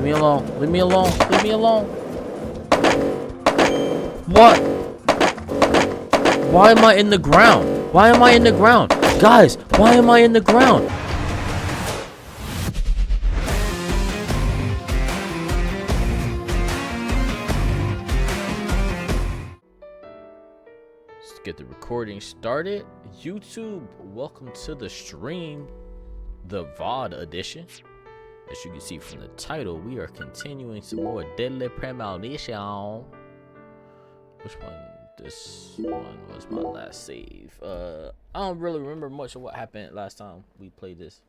me alone. Leave me alone. Leave me alone. What? Why am I in the ground? Why am I in the ground? Guys, why am I in the ground? Let's get the recording started. YouTube, welcome to the stream, the VOD edition. As you can see from the title, we are continuing some more Deadly Premonition. Which one? This one was my last save. I don't really remember much of what happened last time we played this.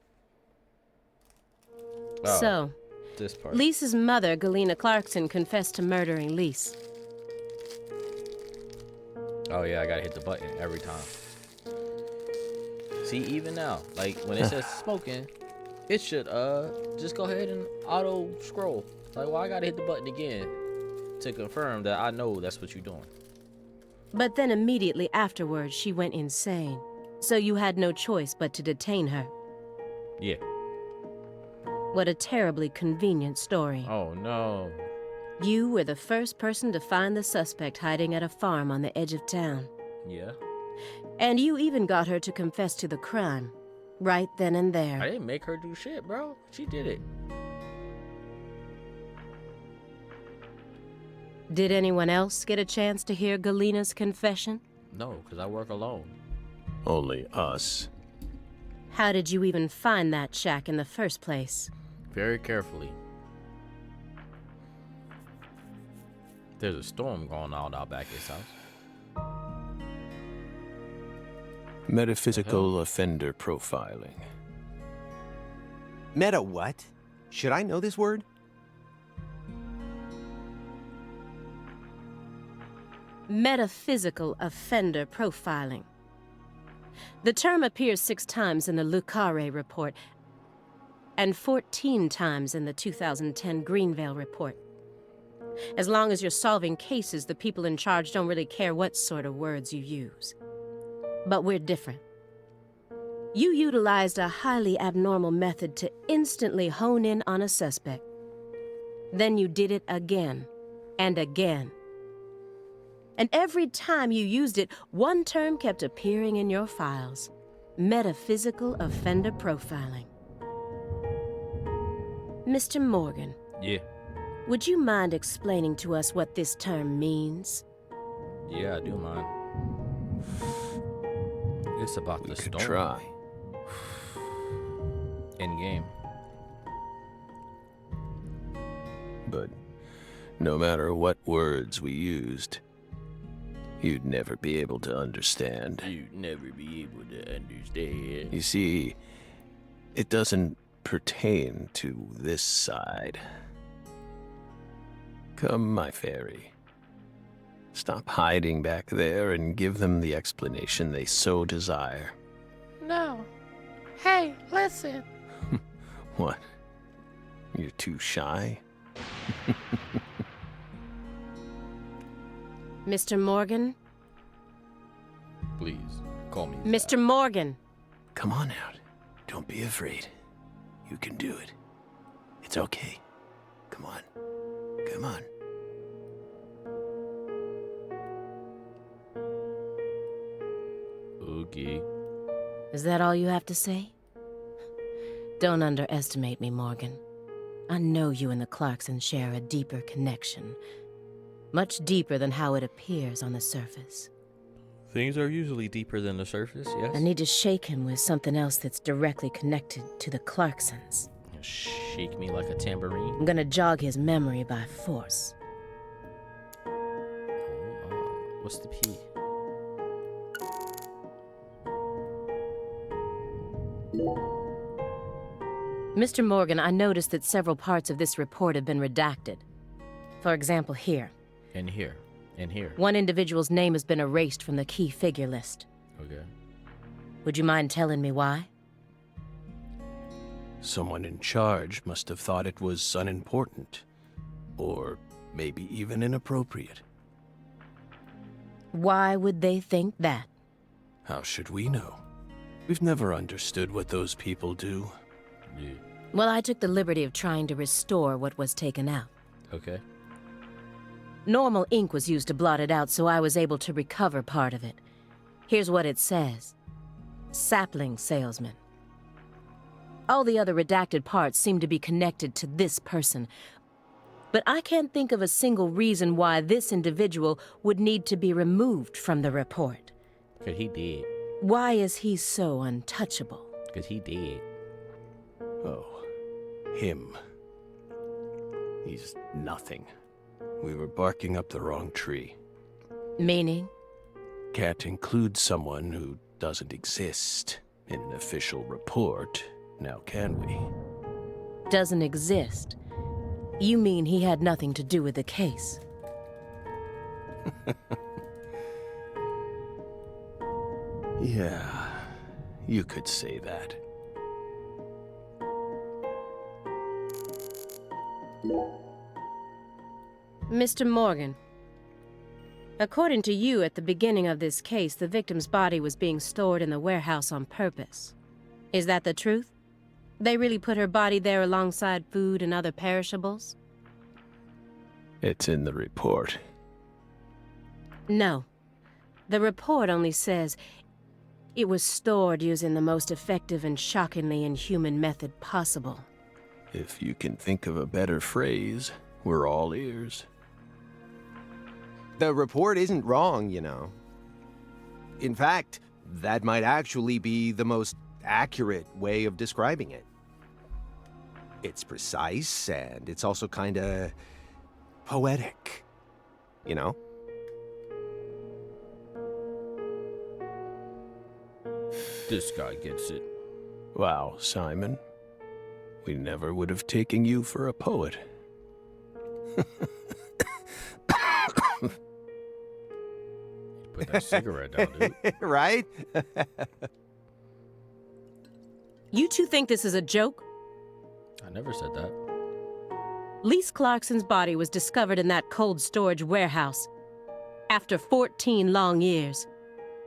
Oh, So, this part. Lisa's mother, Galena Clarkson, confessed to murdering Lise. Oh yeah, I gotta hit the button every time. See, even now, like when it says smoking, it should just go ahead and auto scroll. Like, well, I gotta hit the button again to confirm that I know that's what you're doing. But then immediately afterwards, she went insane. So you had no choice but to detain her. Yeah. What a terribly convenient story. Oh no. You were the first person to find the suspect hiding at a farm on the edge of town. Yeah. And you even got her to confess to the crime, right then and I there. didn't make her do shit, bro. She did it. Did anyone else get a chance to hear Galena's confession? No, because I work alone. Only us. How did you even find that shack in the first place? Very carefully. There's a storm going on out back at his house. Metaphysical offender profiling. Meta what? Should I know this word? Metaphysical offender profiling. The term appears 6 times in the Le Carré report and 14 times in the 2010 Greenvale report. As long as you're solving cases, the people in charge don't really care what sort of words you use. But we're different. You utilized a highly abnormal method to instantly hone in on a suspect. Then you did it again and again. And every time you used it, one term kept appearing in your files: metaphysical offender profiling. Mr. Morgan. Yeah. Would you mind explaining to us what this term means? Yeah, I do mind. It's about the We could storm. try. In game. But no matter what words we used, you'd never be able to understand. You'd never be able to understand. You see, it doesn't pertain to this side. Come, my fairy. Stop hiding back there and give them the explanation they so desire. No. Hey, listen. What? You're too shy? Mr. Morgan? Please, call me. Mr. Morgan! Come on out. Don't be afraid. You can do it. It's okay. Come on. Come on. Okay. Is that all you have to say? Don't underestimate me, Morgan. I know you and the Clarksons share a deeper connection. Much deeper than how it appears on the surface. Things are usually deeper than the surface, yes? I need to shake him with something else that's directly connected to the Clarksons. Shake me like a tambourine. I'm gonna jog his memory by force. What's the P? Mr. Morgan, I noticed that several parts of this report have been redacted. For example, here. And here. And here. One individual's name has been erased from the key figure list. Okay. Would you mind telling me why? Someone in charge must have thought it was unimportant. Or maybe even inappropriate. Why would they think that? How should we know? We've never understood what those people do. Yeah. Well, I took the liberty of trying to restore what was taken out. Okay. Normal ink was used to blot it out, so I was able to recover part of it. Here's what it says. Sapling salesman. All the other redacted parts seem to be connected to this person, but I can't think of a single reason why this individual would need to be removed from the report. Because he did. Why is he so untouchable? Because he did. Oh, him. He's nothing. We were barking up the wrong tree. Meaning? Can't include someone who doesn't exist in an official report, now can we? Doesn't exist. You mean he had nothing to do with the case? Yeah, you could say that. Mr. Morgan, according to you, at the beginning of this case, the victim's body was being stored in the warehouse on purpose. Is that the truth? They really put her body there alongside food and other perishables? It's in the report. No. The report only says it was stored using the most effective and shockingly inhuman method possible. If you can think of a better phrase, we're all ears. The report isn't wrong, you know. In fact, that might actually be the most accurate way of describing it. It's precise, and it's also kinda poetic, you know? This guy gets it. Wow, Simon. We never would have taken you for a poet. Put that cigarette down, dude. Right? You two think this is a joke? I never said that. Lise Clarkson's body was discovered in that cold storage warehouse after 14 long years.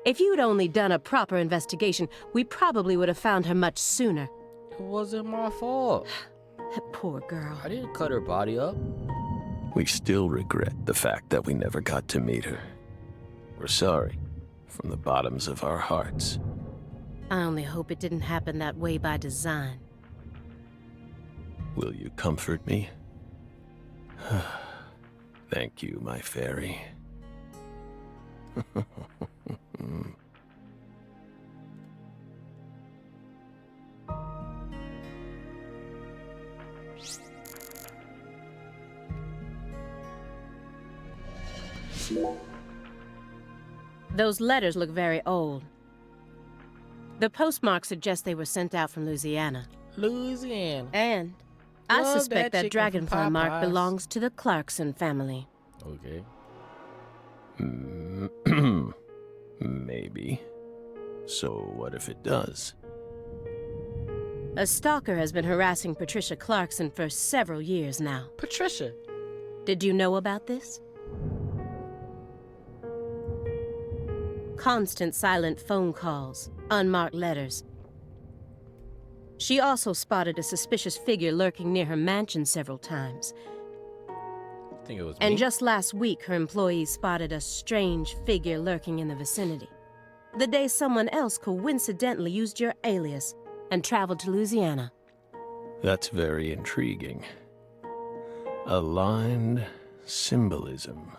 If you'd only done a proper investigation, we probably would have found her much sooner. It wasn't my fault. That poor girl. I didn't cut her body up. We still regret the fact that we never got to meet her. We're sorry, from the bottoms of our hearts. I only hope it didn't happen that way by design. Will you comfort me? Thank you, my fairy. Those letters look very old. The postmark suggests they were sent out from Louisiana. Louisiana. And I Love suspect that that chicken from dragonfly mark Popeyes. belongs to the Clarkson family. Okay. Maybe. So what if it does? A stalker has been harassing Patricia Clarkson for several years now. Patricia. Did you know about this? Constant silent phone calls, unmarked letters. She also spotted a suspicious figure lurking near her mansion several times. I think it was And me. just last week, her employees spotted a strange figure lurking in the vicinity. The day someone else coincidentally used your alias and traveled to Louisiana. That's very intriguing. Aligned symbolism.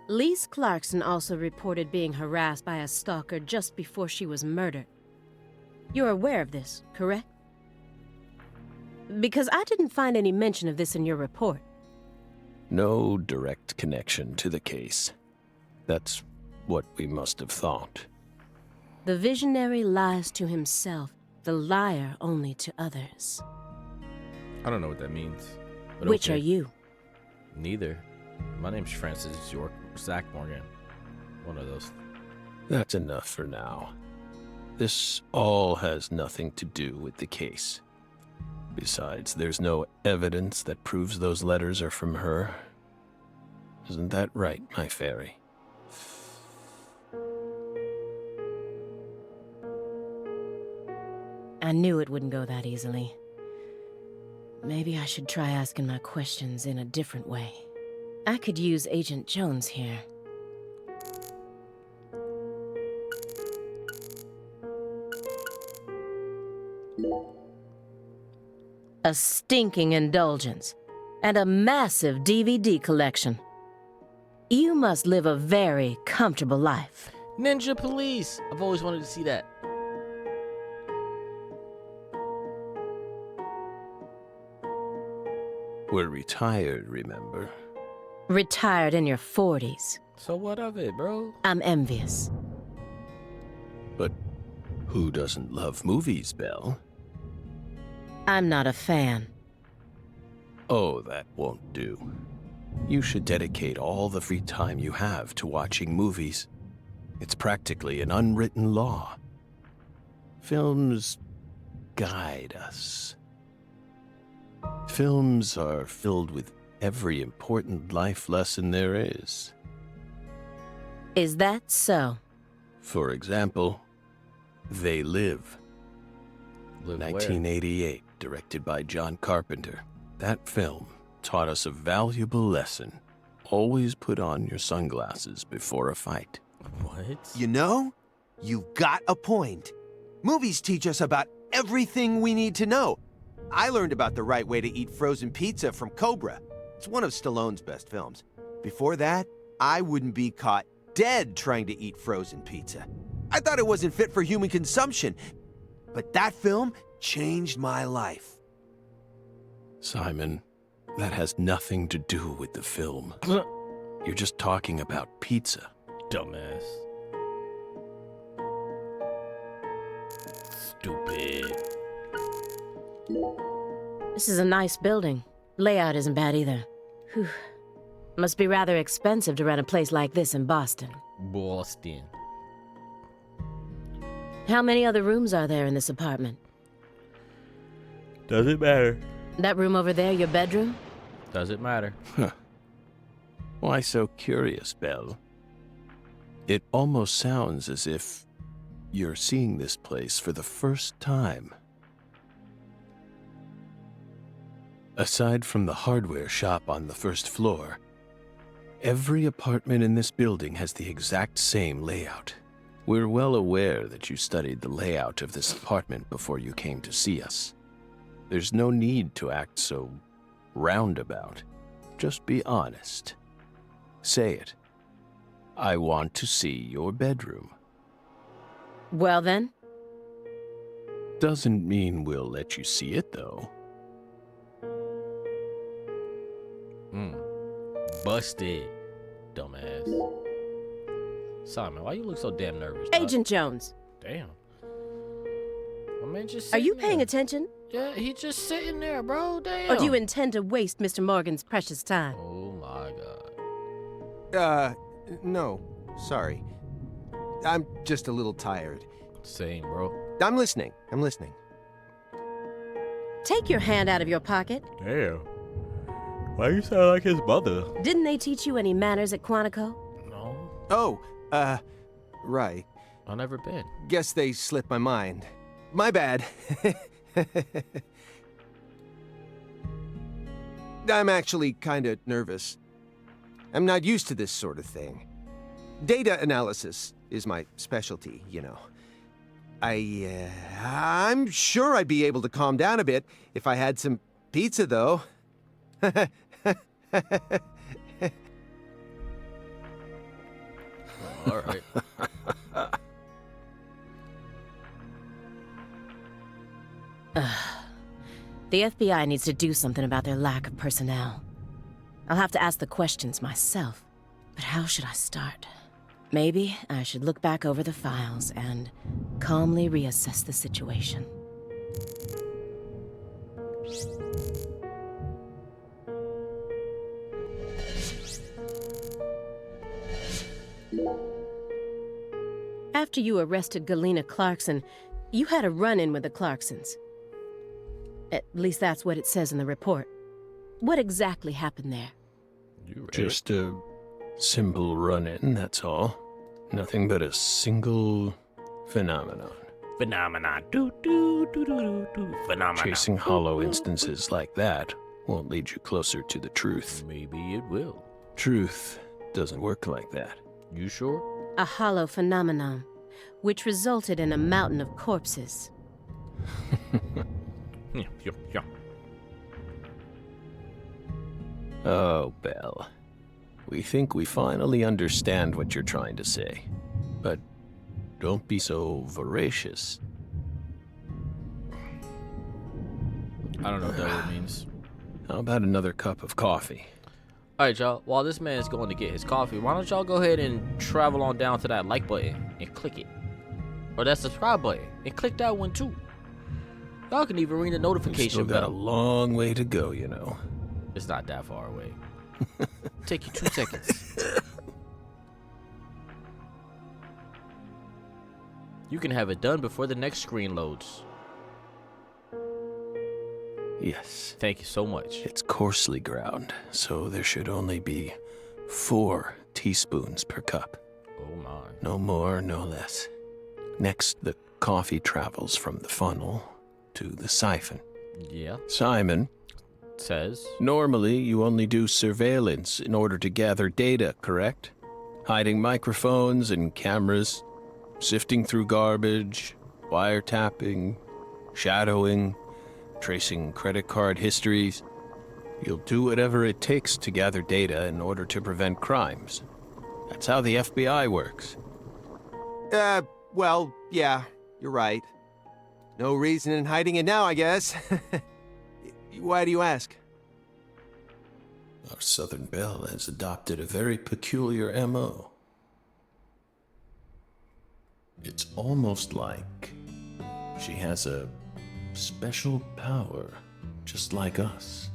Lise Clarkson also reported being harassed by a stalker just before she was murdered. You're aware of this, correct? Because I didn't find any mention of this in your report. No direct connection to the case. That's what we must have thought. The visionary lies to himself, the liar only to others. I don't know what that means. But Which okay. are you? Neither. My name's Francis York Zach Morgan. One of those. That's enough for now. This all has nothing to do with the case. Besides, there's no evidence that proves those letters are from her. Isn't that right, my fairy? I knew it wouldn't go that easily. Maybe I should try asking my questions in a different way. I could use Agent Jones here. A stinking indulgence, and a massive DVD collection. You must live a very comfortable life. Ninja police. I've always wanted to see that. We're retired, remember? Retired in your 40s. So what of it, bro? I'm envious. But who doesn't love movies, Belle? I'm not a fan. Oh, that won't do. You should dedicate all the free time you have to watching movies. It's practically an unwritten law. Films guide us. Films are filled with every important life lesson there is. Is that so? For example, They Live. Live where? 1988, directed by John Carpenter. That film taught us a valuable lesson. Always put on your sunglasses before a fight. What? You know, you've got a point. Movies teach us about everything we need to know. I learned about the right way to eat frozen pizza from Cobra. It's one of Stallone's best films. Before that, I wouldn't be caught dead trying to eat frozen pizza. I thought it wasn't fit for human consumption. But that film changed my life. Simon, that has nothing to do with the film. You're just talking about pizza. Dumbass. Stupid. This is a nice building. Layout isn't bad either. Whew. Must be rather expensive to rent a place like this in Boston. Boston. How many other rooms are there in this apartment? Doesn't matter. That room over there, your bedroom? Doesn't matter. Why so curious, Belle? It almost sounds as if you're seeing this place for the first time. Aside from the hardware shop on the first floor, every apartment in this building has the exact same layout. We're well aware that you studied the layout of this apartment before you came to see us. There's no need to act so roundabout. Just be honest. Say it. I want to see your bedroom. Well then, Doesn't mean we'll let you see it, though. Busted. Dumbass. Simon, why you look so damn nervous, dog? Agent Jones, Damn. My man just are you sitting paying there. attention? Yeah, he just sitting there, bro. Damn. Or do you intend to waste Mr. Morgan's precious time? Oh my god. No, sorry. I'm just a little tired. Same, bro. I'm listening. Take your hand out of your pocket. Damn. Why you sound like his mother? Didn't they teach you any manners at Quantico? No, Oh, right. I never been. Guess they slipped my mind. My bad. I'm actually kinda nervous. I'm not used to this sort of thing. Data analysis is my specialty, you know. I'm sure I'd be able to calm down a bit if I had some pizza, though. All right. The FBI needs to do something about their lack of personnel. I'll have to ask the questions myself. But how should I start? Maybe I should look back over the files and calmly reassess the situation. After you arrested Galena Clarkson, you had a run-in with the Clarksons. At least that's what it says in the report. What exactly happened there? You ready? Just a simple run-in, that's all. Nothing but a single phenomenon. Phenomena. Do, do, do, do, do, do. Phenomena. Chasing hollow instances like that won't lead you closer to the truth. Maybe it will. Truth doesn't work like that. You sure? A hollow phenomenon, which resulted in a mountain of corpses. Yeah. Oh, Belle. We think we finally understand what you're trying to say. But don't be so voracious. I don't know what that word means. How about another cup of coffee? All right, y'all. While this man's going to get his coffee, why don't y'all go ahead and travel on down to that like button and click it. Or that subscribe button and click that one too. Y'all can even ring the We've notification still got a bell. long way to go, you know. It's not that far away. Take you 2 seconds. You can have it done before the next screen loads. Yes. Thank you so much. It's coarsely ground, so there should only be 4 teaspoons per cup. Oh my. No more, no less. Next, the coffee travels from the funnel to the siphon. Yeah. Simon, Says. normally you only do surveillance in order to gather data, correct? Hiding microphones and cameras, sifting through garbage, wiretapping, shadowing, tracing credit card histories. You'll do whatever it takes to gather data in order to prevent crimes. That's how the FBI works. Well, yeah, you're right. No reason in hiding it now, I guess. Why do you ask? Our Southern Belle has adopted a very peculiar MO. It's almost like she has a special power, just like us.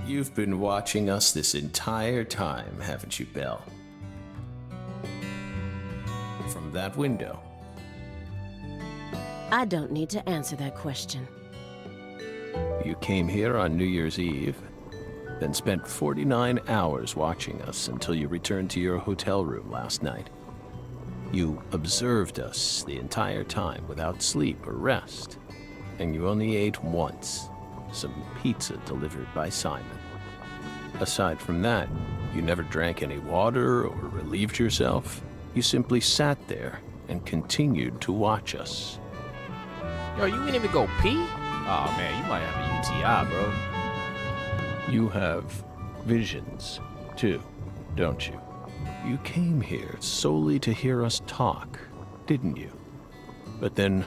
You've been watching us this entire time, haven't you, Belle? From that window. I don't need to answer that question. You came here on New Year's Eve, then spent 49 hours watching us until you returned to your hotel room last night. You observed us the entire time without sleep or rest, and you only ate once, some pizza delivered by Simon. Aside from that, you never drank any water or relieved yourself. You simply sat there and continued to watch us. Yo, you ain't even go pee? Oh man, you might have a UTI, bro. You have visions, too, don't you? You came here solely to hear us talk, didn't you? But then,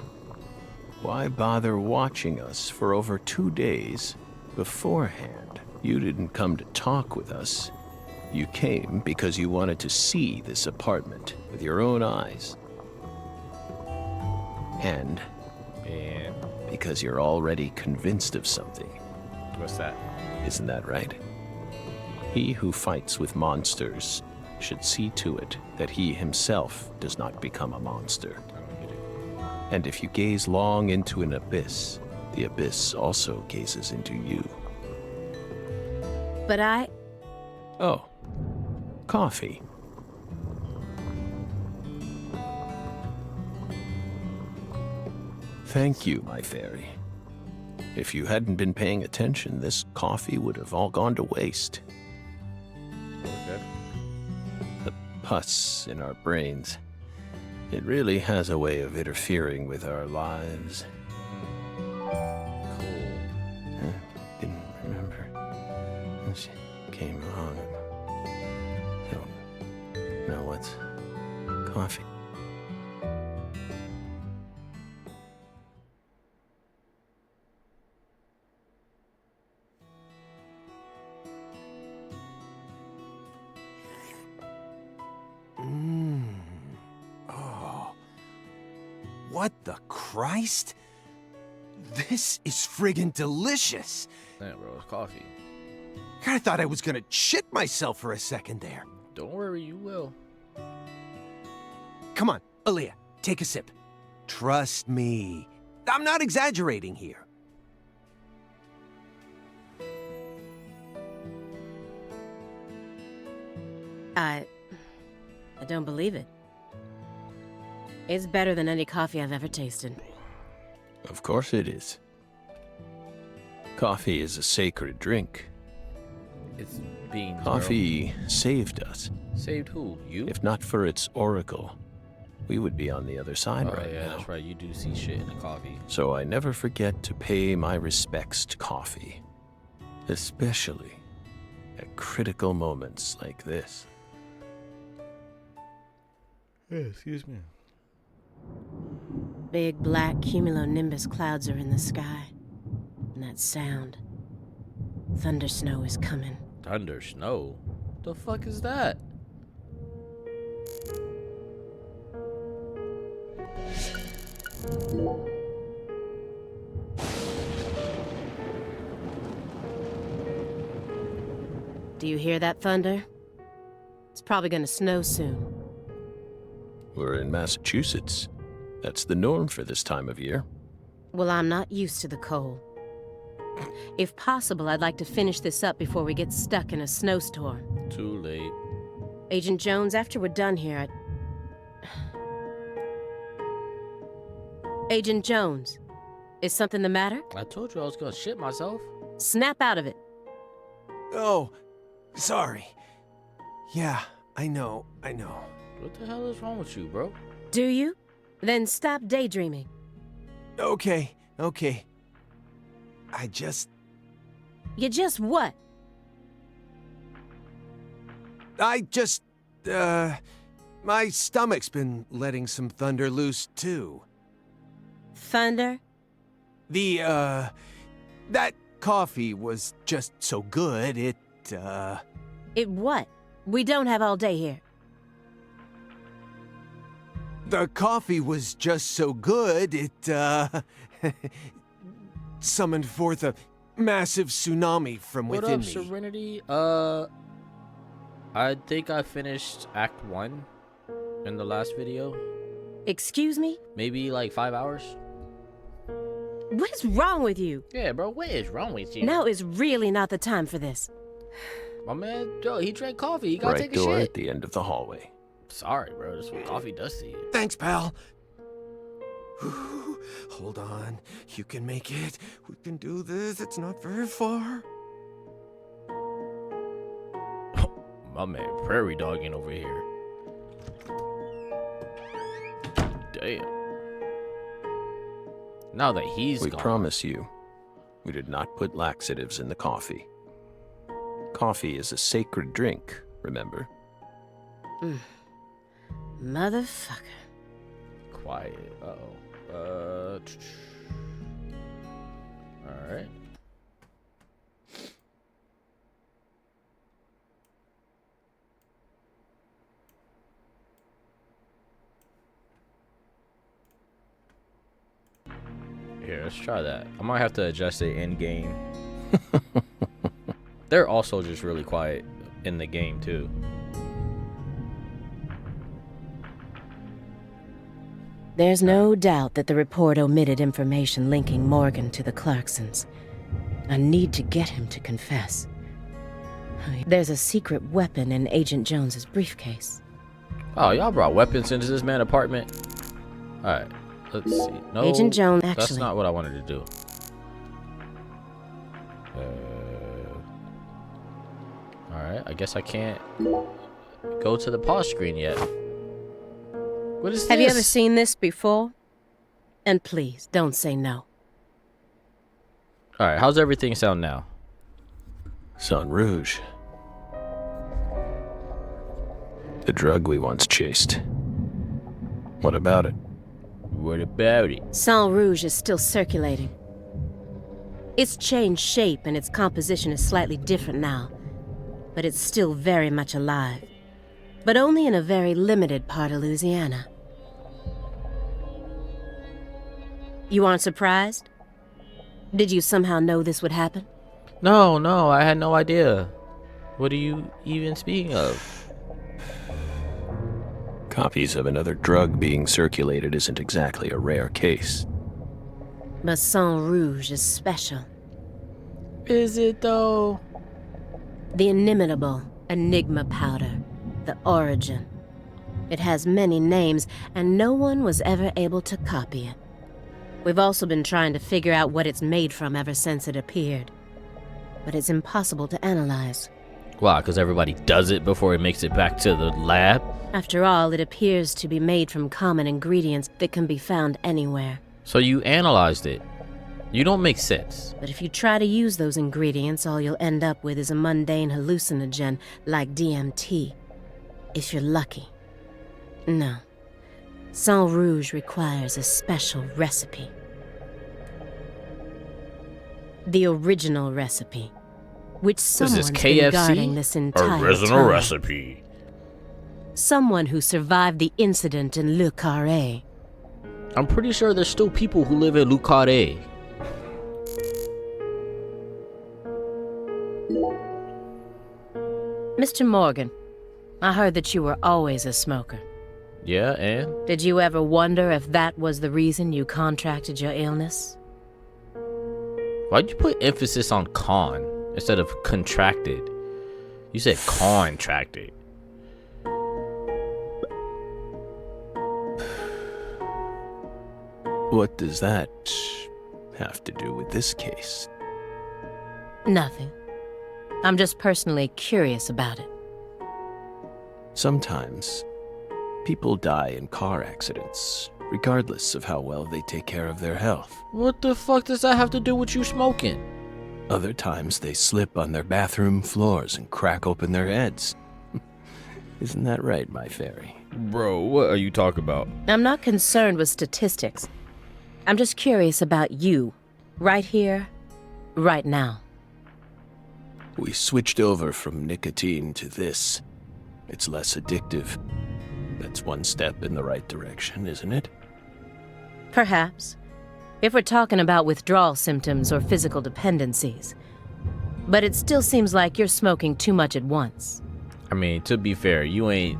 why bother watching us for over 2 days beforehand? You didn't come to talk with us. You came because you wanted to see this apartment with your own eyes. And because you're already convinced of something. What's that? Isn't that right? He who fights with monsters should see to it that he himself does not become a monster. And if you gaze long into an abyss, the abyss also gazes into you. But Oh, coffee. Thank you, my fairy. If you hadn't been paying attention, this coffee would have all gone to waste. Okay. The pus in our brains. It really has a way of interfering with our lives. Cool. Didn't remember. She came along. So, now what's coffee? Oh. What the Christ? This is friggin' delicious. Damn, bro, it's coffee. I thought I was gonna shit myself for a second there. Don't worry, you will. Come on, Aaliyah, take a sip. Trust me. I'm not exaggerating here. I don't believe it. It's better than any coffee I've ever tasted. Of course it is. Coffee is a sacred drink. It's beans. Bro. Coffee saved us. Saved who? You? If not for its oracle, we would be on the other side Oh right yeah, now. that's right. You do see shit in the coffee. So I never forget to pay my respects to coffee, especially at critical moments like this. Yeah, excuse me. Big black cumulonimbus clouds are in the sky. And that sound. Thunder snow is coming. Thunder snow? What the fuck is that? Do you hear that thunder? It's probably gonna snow soon. We're in Massachusetts. That's the norm for this time of year. Well, I'm not used to the cold. If possible, I'd like to finish this up before we get stuck in a snowstorm. Too late. Agent Jones, after we're done here, Agent Jones, is something the matter? I told you I was gonna shit myself. Snap out of it. Oh, sorry. Yeah, I know. What the hell is wrong with you, bro? Do you? Then stop daydreaming. Okay. You just what? My stomach's been letting some thunder loose, too. Thunder? That coffee was just so good, It what? We don't have all day here. The coffee was just so good, it, summoned forth a massive tsunami from What within up, me. Serenity? I think I finished Act 1 in the last video. Excuse me? Maybe like 5 hours. What is wrong with you? Yeah, bro, what is wrong with you? Now is really not the time for this. My man, Joe, he drank coffee. He gotta Right take a door shit. at the end of the hallway. Sorry, bro. That's what coffee does to you. Thanks, pal. Hold on. You can make it. We can do this. It's not very far. My man, prairie dogging over here. Damn. Now that he's We gone. promise you, we did not put laxatives in the coffee. Coffee is a sacred drink, remember? Motherfucker. Quiet. Uh-oh. Alright. Here, let's try that. I might have to adjust it in game. They're also just really quiet in the game too. There's no doubt that the report omitted information linking Morgan to the Clarksons. I need to get him to confess. There's a secret weapon in Agent Jones's briefcase. Oh, y'all brought weapons into this man's apartment. Alright, let's see. No, Agent Jones, that's actually. not what I wanted to do. Alright, I guess I can't go to the pause screen yet. What is this? Have you ever seen this before? And please, don't say no. Alright, how's everything sound now? Sun Rouge. The drug we once chased. What about it? What about it? Sang Rouge is still circulating. It's changed shape and its composition is slightly different now. But it's still very much alive. But only in a very limited part of Louisiana. You aren't surprised? Did you somehow know this would happen? No, I had no idea. What are you even speaking of? Copies of another drug being circulated isn't exactly a rare case. But Sang Rouge is special. Is it though? The inimitable Enigma powder, the origin. It has many names, and no one was ever able to copy it. We've also been trying to figure out what it's made from ever since it appeared. But it's impossible to analyze. Why? Because everybody does it before it makes it back to the lab? After all, it appears to be made from common ingredients that can be found anywhere. So you analyzed it. You don't make sense. But if you try to use those ingredients, all you'll end up with is a mundane hallucinogen like DMT. If you're lucky. No. Sang Rouge requires a special recipe. The original recipe, which This is someone's been guarding KFC? this entire Original time. recipe. Someone who survived the incident in Le Carré. I'm pretty sure there's still people who live in Le Carré. Mr. Morgan, I heard that you were always a smoker. Yeah, and? Did you ever wonder if that was the reason you contracted your illness? Why'd you put emphasis on con instead of contracted? You said contracted. What does that have to do with this case? Nothing. I'm just personally curious about it. Sometimes, people die in car accidents, regardless of how well they take care of their health. What the fuck does that have to do with you smoking? Other times, they slip on their bathroom floors and crack open their heads. Isn't that right, my fairy? Bro, what are you talking about? I'm not concerned with statistics. I'm just curious about you, right here, right now. We switched over from nicotine to this. It's less addictive. That's one step in the right direction, isn't it? Perhaps. If we're talking about withdrawal symptoms or physical dependencies. But it still seems like you're smoking too much at once. I mean, to be fair, you ain't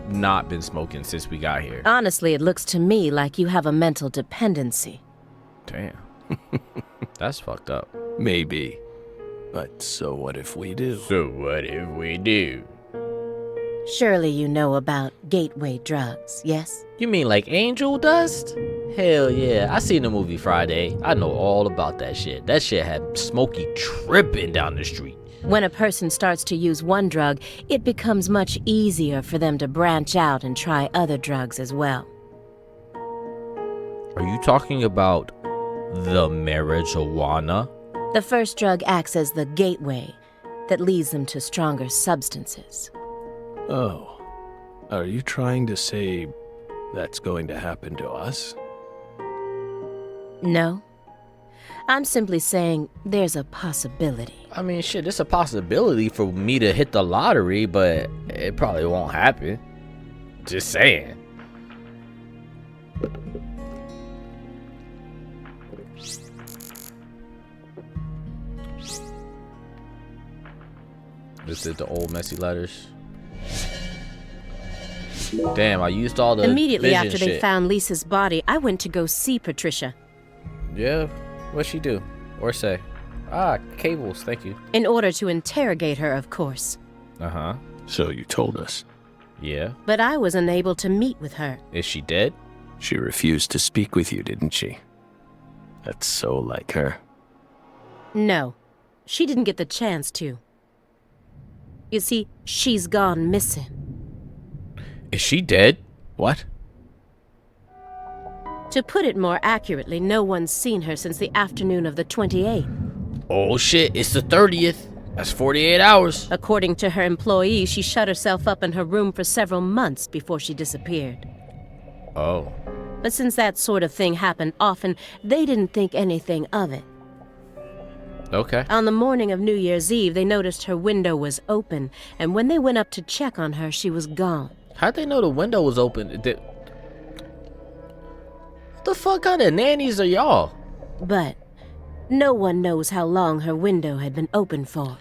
not been smoking since we got here. Honestly, it looks to me like you have a mental dependency. Damn. That's fucked up. Maybe. But so what if we do? So what if we do? Surely you know about gateway drugs, yes? You mean like angel dust? Hell yeah, I seen the movie Friday. I know all about that shit. That shit had Smokey tripping down the street. When a person starts to use one drug, it becomes much easier for them to branch out and try other drugs as well. Are you talking about the marijuana? The first drug acts as the gateway that leads them to stronger substances. Oh. Are you trying to say that's going to happen to us? No. I'm simply saying there's a possibility. I mean, shit, it's a possibility for me to hit the lottery, but it probably won't happen. Just saying. This is the old messy letters. Damn, I used all the Immediately vision after they shit. found Lisa's body, I went to go see Patricia. Yeah, what'd she do? Or say? Ah, cables, thank you. In order to interrogate her, of course. Uh-huh. So you told us. Yeah. But I was unable to meet with her. Is she dead? She refused to speak with you, didn't she? That's so like her. No, she didn't get the chance to. You see, she's gone missing. Is she dead? What? To put it more accurately, no one's seen her since the afternoon of the 28th. Oh shit, it's the 30th. That's 48 hours. According to her employees, she shut herself up in her room for several months before she disappeared. Oh. But since that sort of thing happened often, they didn't think anything of it. Okay. On the morning of New Year's Eve, they noticed her window was open, and when they went up to check on her, she was gone. How'd they know the window was open? What the fuck kind of nannies are y'all? But no one knows how long her window had been open for.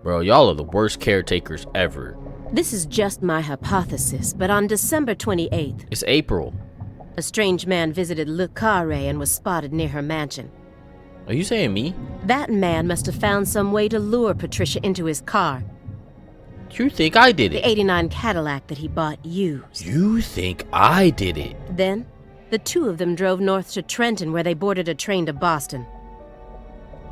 Bro, y'all are the worst caretakers ever. This is just my hypothesis, but on December 28th, It's April. a strange man visited Le Carré and was spotted near her mansion. Are you saying me? That man must have found some way to lure Patricia into his car. You think I did The it? '89 Cadillac that he bought used. You think I did it? Then, the two of them drove north to Trenton, where they boarded a train to Boston.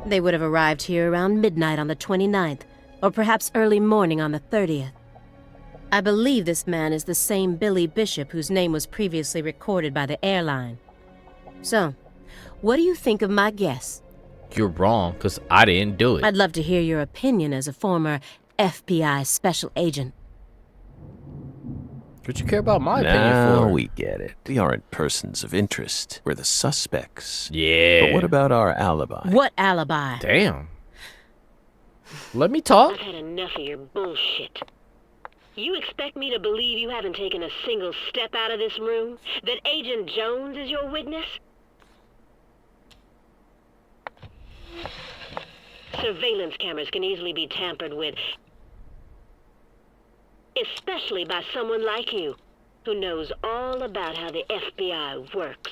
They would have arrived here around midnight on the 29th, or perhaps early morning on the 30th. I believe this man is the same Billy Bishop whose name was previously recorded by the airline. So, what do you think of my guess? You're wrong, because I didn't do it. I'd love to hear your opinion as a former FBI special agent. What you care about my opinion Now for? we get it. We aren't persons of interest. We're the suspects. Yeah. But what about our alibi? What alibi? Damn. Let me talk. I've had enough of your bullshit. You expect me to believe you haven't taken a single step out of this room? That Agent Jones is your witness? Surveillance cameras can easily be tampered with, especially by someone like you, who knows all about how the FBI works.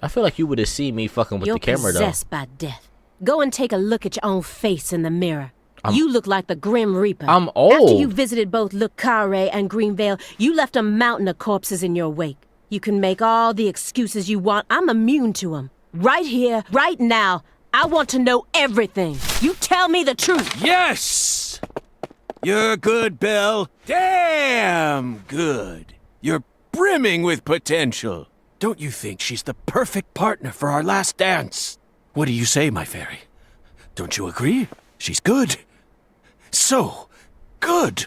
I feel like you would have seen me fucking with You're the camera, though. possessed by death. Go and take a look at your own face in the mirror. You look like the Grim Reaper. I'm old. After you visited both Le Carré and Greenvale, you left a mountain of corpses in your wake. You can make all the excuses you want. I'm immune to them. Right here, right now, I want to know everything. You tell me the truth. Yes! You're good, Belle. Damn good. You're brimming with potential. Don't you think she's the perfect partner for our last dance? What do you say, my fairy? Don't you agree? She's good. So good.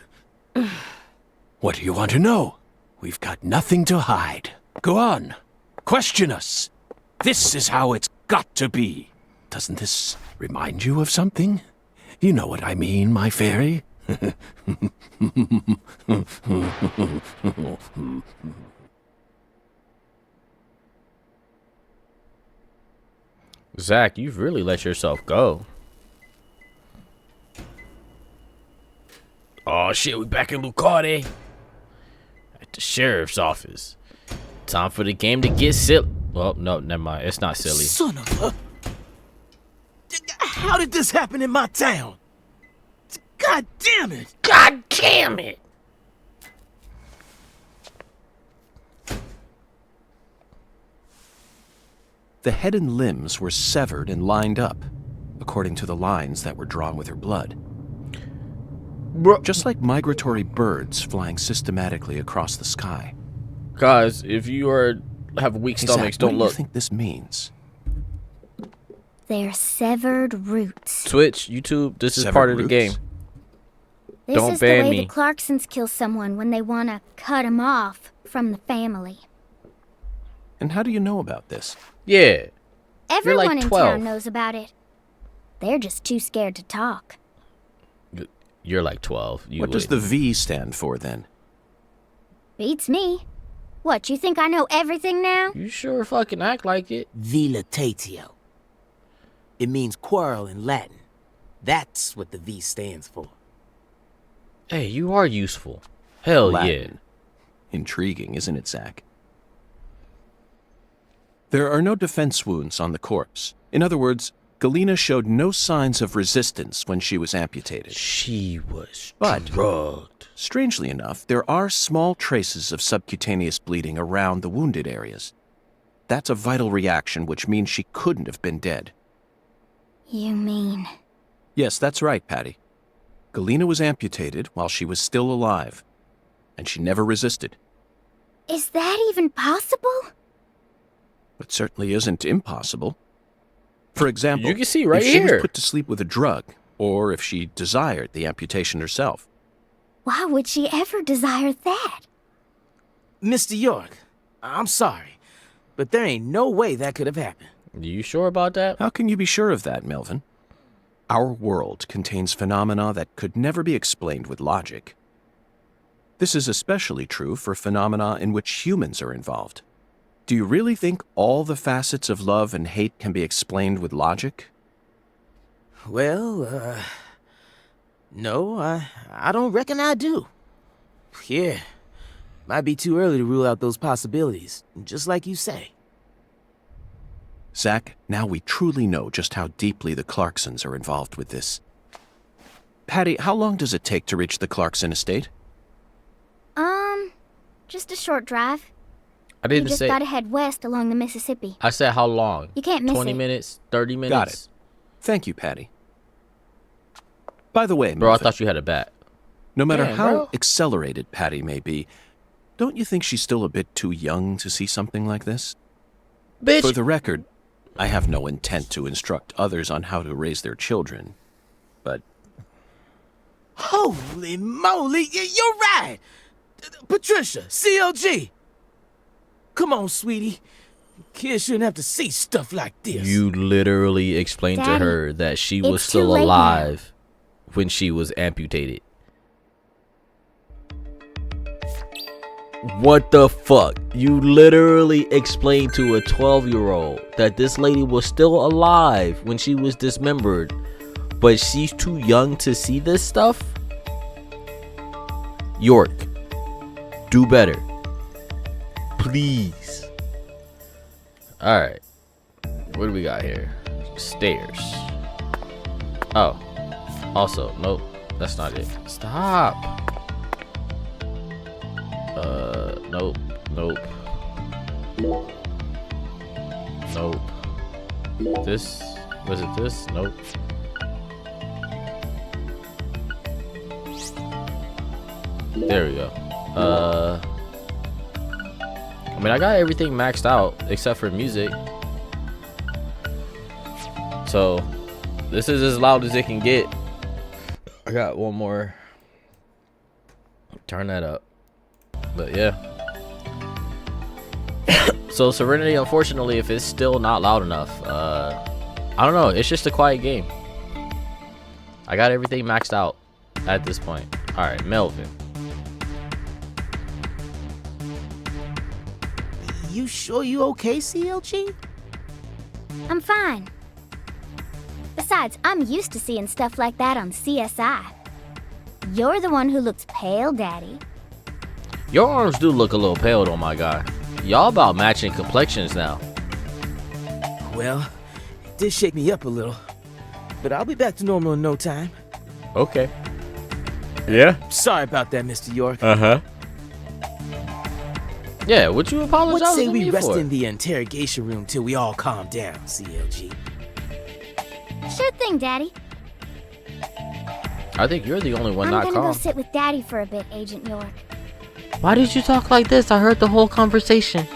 What do you want to know? We've got nothing to hide. Go on. Question us. This is how it's got to be. Doesn't this remind you of something? You know what I mean, my fairy? Zach, you've really let yourself go. Oh shit, we back in Lucardi. At the sheriff's office. Time for the game to get silly. Well, no, never mind. It's not silly. Son of a... How did this happen in my town? God damn it! God damn it! The head and limbs were severed and lined up, according to the lines that were drawn with her blood. Bro. Just like migratory birds flying systematically across the sky. Guys, if you have weak Hey, stomachs, Zach, don't what do look. you think this means? They're severed roots. Twitch, YouTube, this is Severed part of the roots? game. This Don't is ban the way me. the Clarksons kill someone when they want to cut him off from the family. And how do you know about this? Yeah. Everyone in 12. town knows about it. They're just too scared to talk. You're like 12. What does the V stand for, then? Beats me. What, you think I know everything now? You sure fucking act like it. Vilitatio. It means quarrel in Latin. That's what the V stands for. Hey, you are useful. Hell Latin. Intriguing, isn't it, Zach? There are no defense wounds on the corpse. In other words, Galena showed no signs of resistance when she was yeah. amputated. She was But- drugged. Strangely enough, there are small traces of subcutaneous bleeding around the wounded areas. That's a vital reaction, which means she couldn't have been dead. You mean... Yes, that's right, Patty. Galena was amputated while she was still alive, and she never resisted. Is that even possible? It certainly isn't impossible. For example, You can see right if she here. was put to sleep with a drug, or if she desired the amputation herself. Why would she ever desire that? Mr. York, I'm sorry, but there ain't no way that could have happened. You sure about that? How can you be sure of that, Melvin? Our world contains phenomena that could never be explained with logic. This is especially true for phenomena in which humans are involved. Do you really think all the facets of love and hate can be explained with logic? Well, no, I don't reckon I do. Yeah, might be too early to rule out those possibilities, just like you say. Zach, now we truly know just how deeply the Clarksons are involved with this. Patty, how long does it take to reach the Clarkson estate? Just a short drive. I You didn't just say. gotta head west along the Mississippi. I said how long? You can't miss 20 it. minutes? 30 minutes? Got it. Thank you, Patty. By the way, Bro, I Melvin, thought you had a bat. no matter Damn, how bro. accelerated Patty may be, don't you think she's still a bit too young to see something like this? Bitch. For the record, I have no intent to instruct others on how to raise their children, but Holy moly, you're right. Patricia, CLG. Come on, sweetie. Kids shouldn't have to see stuff like this. You literally explained to Daddy, her that she was it's too still late now. alive when she was amputated. What the fuck? You literally explained to a 12-year-old that this lady was still alive when she was dismembered, but she's too young to see this stuff? York, do better. Please. Alright. What do we got here? Stairs. Oh. Also, nope. That's not it. Stop. Nope. Nope. Nope. This? Was it this? Nope. There we go. I mean, I got everything maxed out except for music. So, this is as loud as it can get. I got one more. Turn that up. But yeah. So Serenity, unfortunately, if it's still not loud enough, I don't know. It's just a quiet game. I got everything maxed out at this point. All right, Melvin. You sure you okay, CLG? I'm fine. Besides, I'm used to seeing stuff like that on CSI. You're the one who looks pale, Daddy. Your arms do look a little pale though, my guy. Y'all about matching complexions now. Well, it did shake me up a little. But I'll be back to normal in no time. Okay. Yeah? Sorry about that, Mr. York. Uh-huh. Yeah, would you apologize What say to we me rest for? in the interrogation room till we all calm down, CLG? Sure thing, Daddy. I think you're the only one I'm not gonna calm. go sit with Daddy for a bit, Agent York. Why did you talk like this? I heard the whole conversation.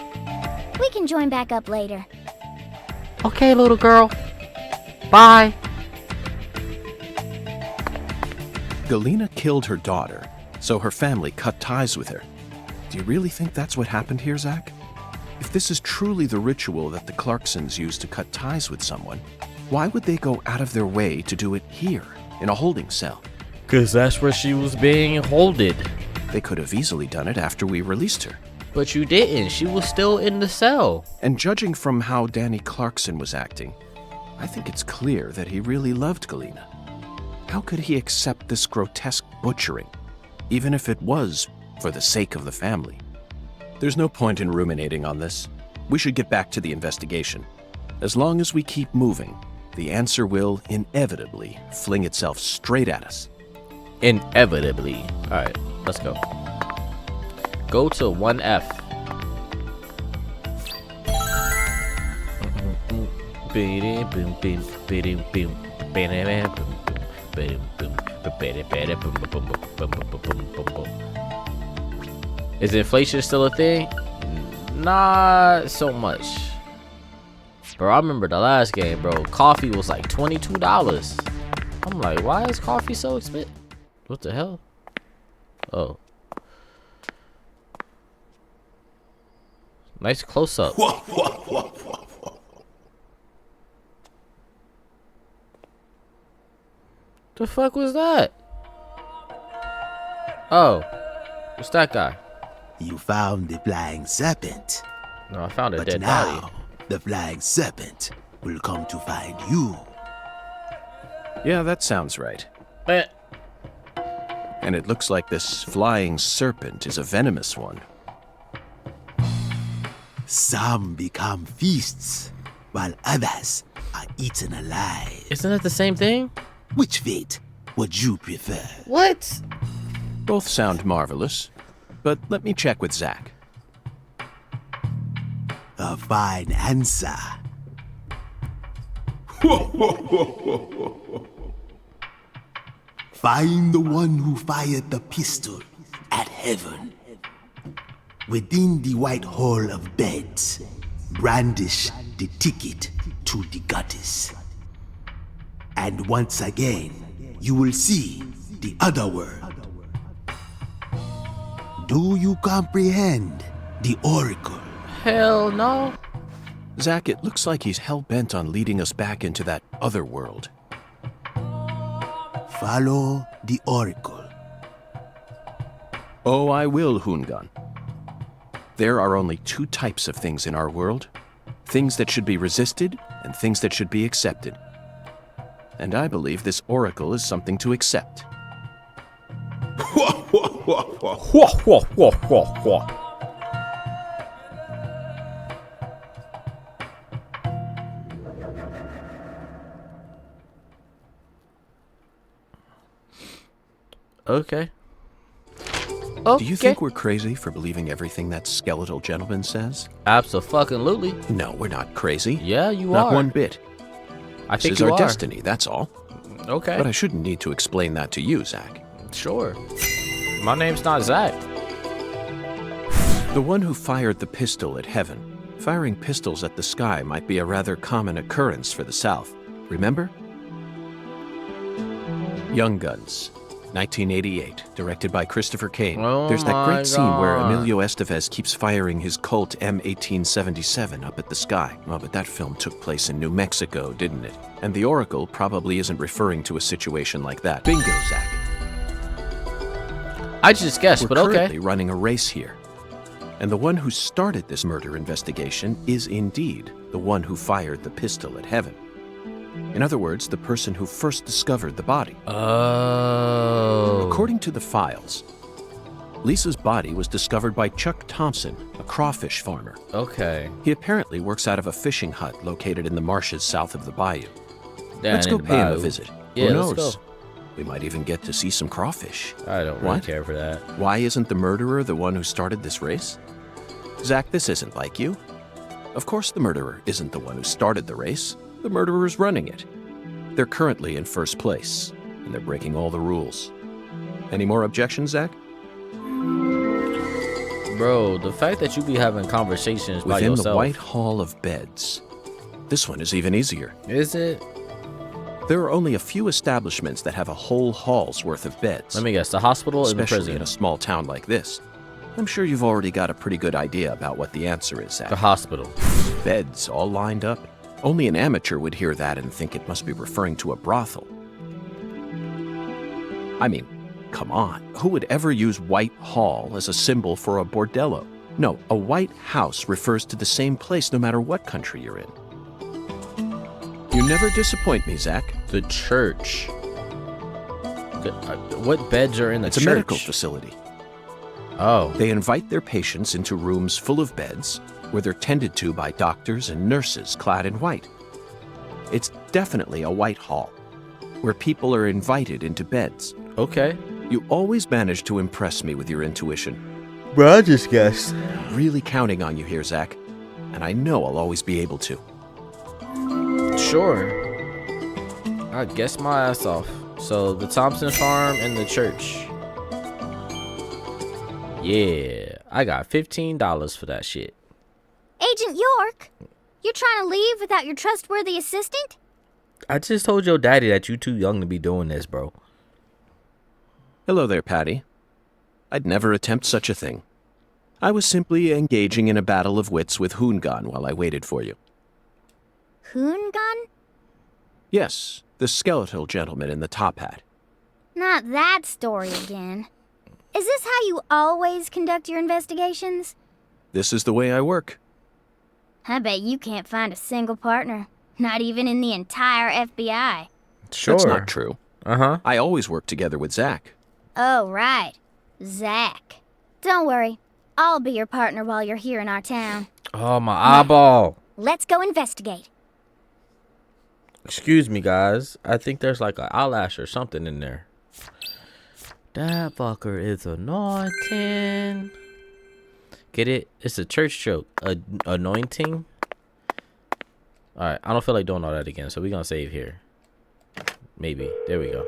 We can join back up later. Okay, little girl. Bye. Galena killed her daughter, so her family cut ties with her. Do you really think that's what happened here, Zach? If this is truly the ritual that the Clarksons use to cut ties with someone, why would they go out of their way to do it here, in a holding cell? Cause that's where she was being holded. They could have easily done it after we released her. But you didn't. She was still in the cell. And judging from how Danny Clarkson was acting, I think it's clear that he really loved Galena. How could he accept this grotesque butchering, even if it was for the sake of the family? There's no point in ruminating on this. We should get back to the investigation. As long as we keep moving, the answer will inevitably fling itself straight at us. Inevitably. Alright, let's go. Go to 1F. Is inflation still a thing? Not so much. Bro, I remember the last game, bro. Coffee was like $22. I'm like, why is coffee so expensive? What the hell? Oh. Nice close up. The fuck was that? Oh. What's that guy? You found the flying serpent. No, I found a But dead now, body. the flying serpent will come to find you. Yeah, that sounds right. Eh. And it looks like this flying serpent is a venomous one. Some become feasts, while others are eaten alive. Isn't that the same thing? Which fate would you prefer? What? Both sound marvelous, but let me check with Zach. A fine answer. Find the one who fired the pistol at heaven. Within the white hall of beds, brandish the ticket to the goddess. And once again, you will see the other world. Do you comprehend the oracle? Hell no. Zach, it looks like he's hell-bent on leading us back into that other world. Follow the oracle. Oh, I will, Hoongan. There are only two types of things in our world. Things that should be resisted and things that should be accepted. And I believe this oracle is something to accept. Whoa, whoa, whoa, whoa, whoa. Okay. Do you think we're crazy for believing everything that skeletal gentleman says? Absolutely. No, we're not crazy. Yeah, you Not are. one bit. I This think is you our are. destiny, that's all. Okay. But I shouldn't need to explain that to you, Zach. Sure. My name's not Zach. The one who fired the pistol at heaven. Firing pistols at the sky might be a rather common occurrence for the South. Remember? Young Guns, 1988, directed by Christopher Cain. Oh There's that my great scene where God. Emilio Estevez keeps firing his Colt M1877 up at the sky. Oh, but that film took place in New Mexico, didn't it? And the Oracle probably isn't referring to a situation like that. Bingo, Zach. I just guessed, We're but okay. currently running a race here. And the one who started this murder investigation is indeed the one who fired the pistol at heaven. In other words, the person who first discovered the body. Oh. According to the files, Lisa's body was discovered by Chuck Thompson, a crawfish farmer. Okay. He apparently works out of a fishing hut located in the marshes south of the bayou. Down Let's in go the pay him a bayou. visit. Yeah, Who let's knows? go. We might even get to see some crawfish. I don't really What? care for that. Why isn't the murderer the one who started this race? Zach, this isn't like you. Of course the murderer isn't the one who started the race. The murderer's running it. They're currently in first place, and they're breaking all the rules. Any more objections, Zach? Bro, the fact that you be having conversations by Within yourself. the White Hall of Beds. This one is even easier. Is it? There are only a few establishments that have a whole hall's worth of beds. Let me guess, the hospital and the Especially prison. in a small town like this. I'm sure you've already got a pretty good idea about what the answer is, Zach. The hospital. Beds all lined up. Only an amateur would hear that and think it must be referring to a brothel. I mean, come on. Who would ever use White Hall as a symbol for a bordello? No, a White House refers to the same place no matter what country you're in. You never disappoint me, Zach. The church. What beds are in the It's church? a medical facility. Oh. They invite their patients into rooms full of beds where they're tended to by doctors and nurses clad in white. It's definitely a White Hall, where people are invited into beds. Okay. You always manage to impress me with your intuition. Bro, I just guessed. Really counting on you here, Zach. And I know I'll always be able to. Sure. I guessed my ass off. So, the Thompson farm and the church. Yeah. I got $15 for that shit. Agent York, you're trying to leave without your trustworthy assistant? I just told your daddy that you too young to be doing this, bro. Hello there, Patty. I'd never attempt such a thing. I was simply engaging in a battle of wits with Hoongan while I waited for you. Hoongan? Yes, the skeletal gentleman in the top hat. Not that story again. Is this how you always conduct your investigations? This is the way I work. I bet you can't find a single partner. Not even in the entire FBI. Sure. That's not true. Uh-huh. I always work together with Zach. Oh, right. Zach. Don't worry. I'll be your partner while you're here in our town. Oh, my eyeball. Let's go investigate. Excuse me, guys. I think there's like an eyelash or something in there. That fucker is anointing. Get it? It's a church joke. Anointing. All right. I don't feel like doing all that again, so we're gonna save here. Maybe. There we go.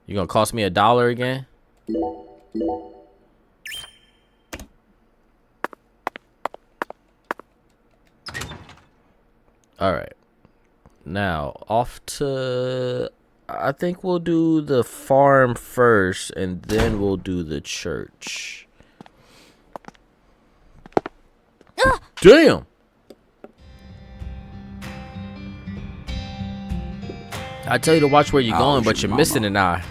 You gonna cost me $1 again? All right. Now off to. I think we'll do the farm first, and then we'll do the church. Damn. I tell you to watch where you're going, but you're missing an eye.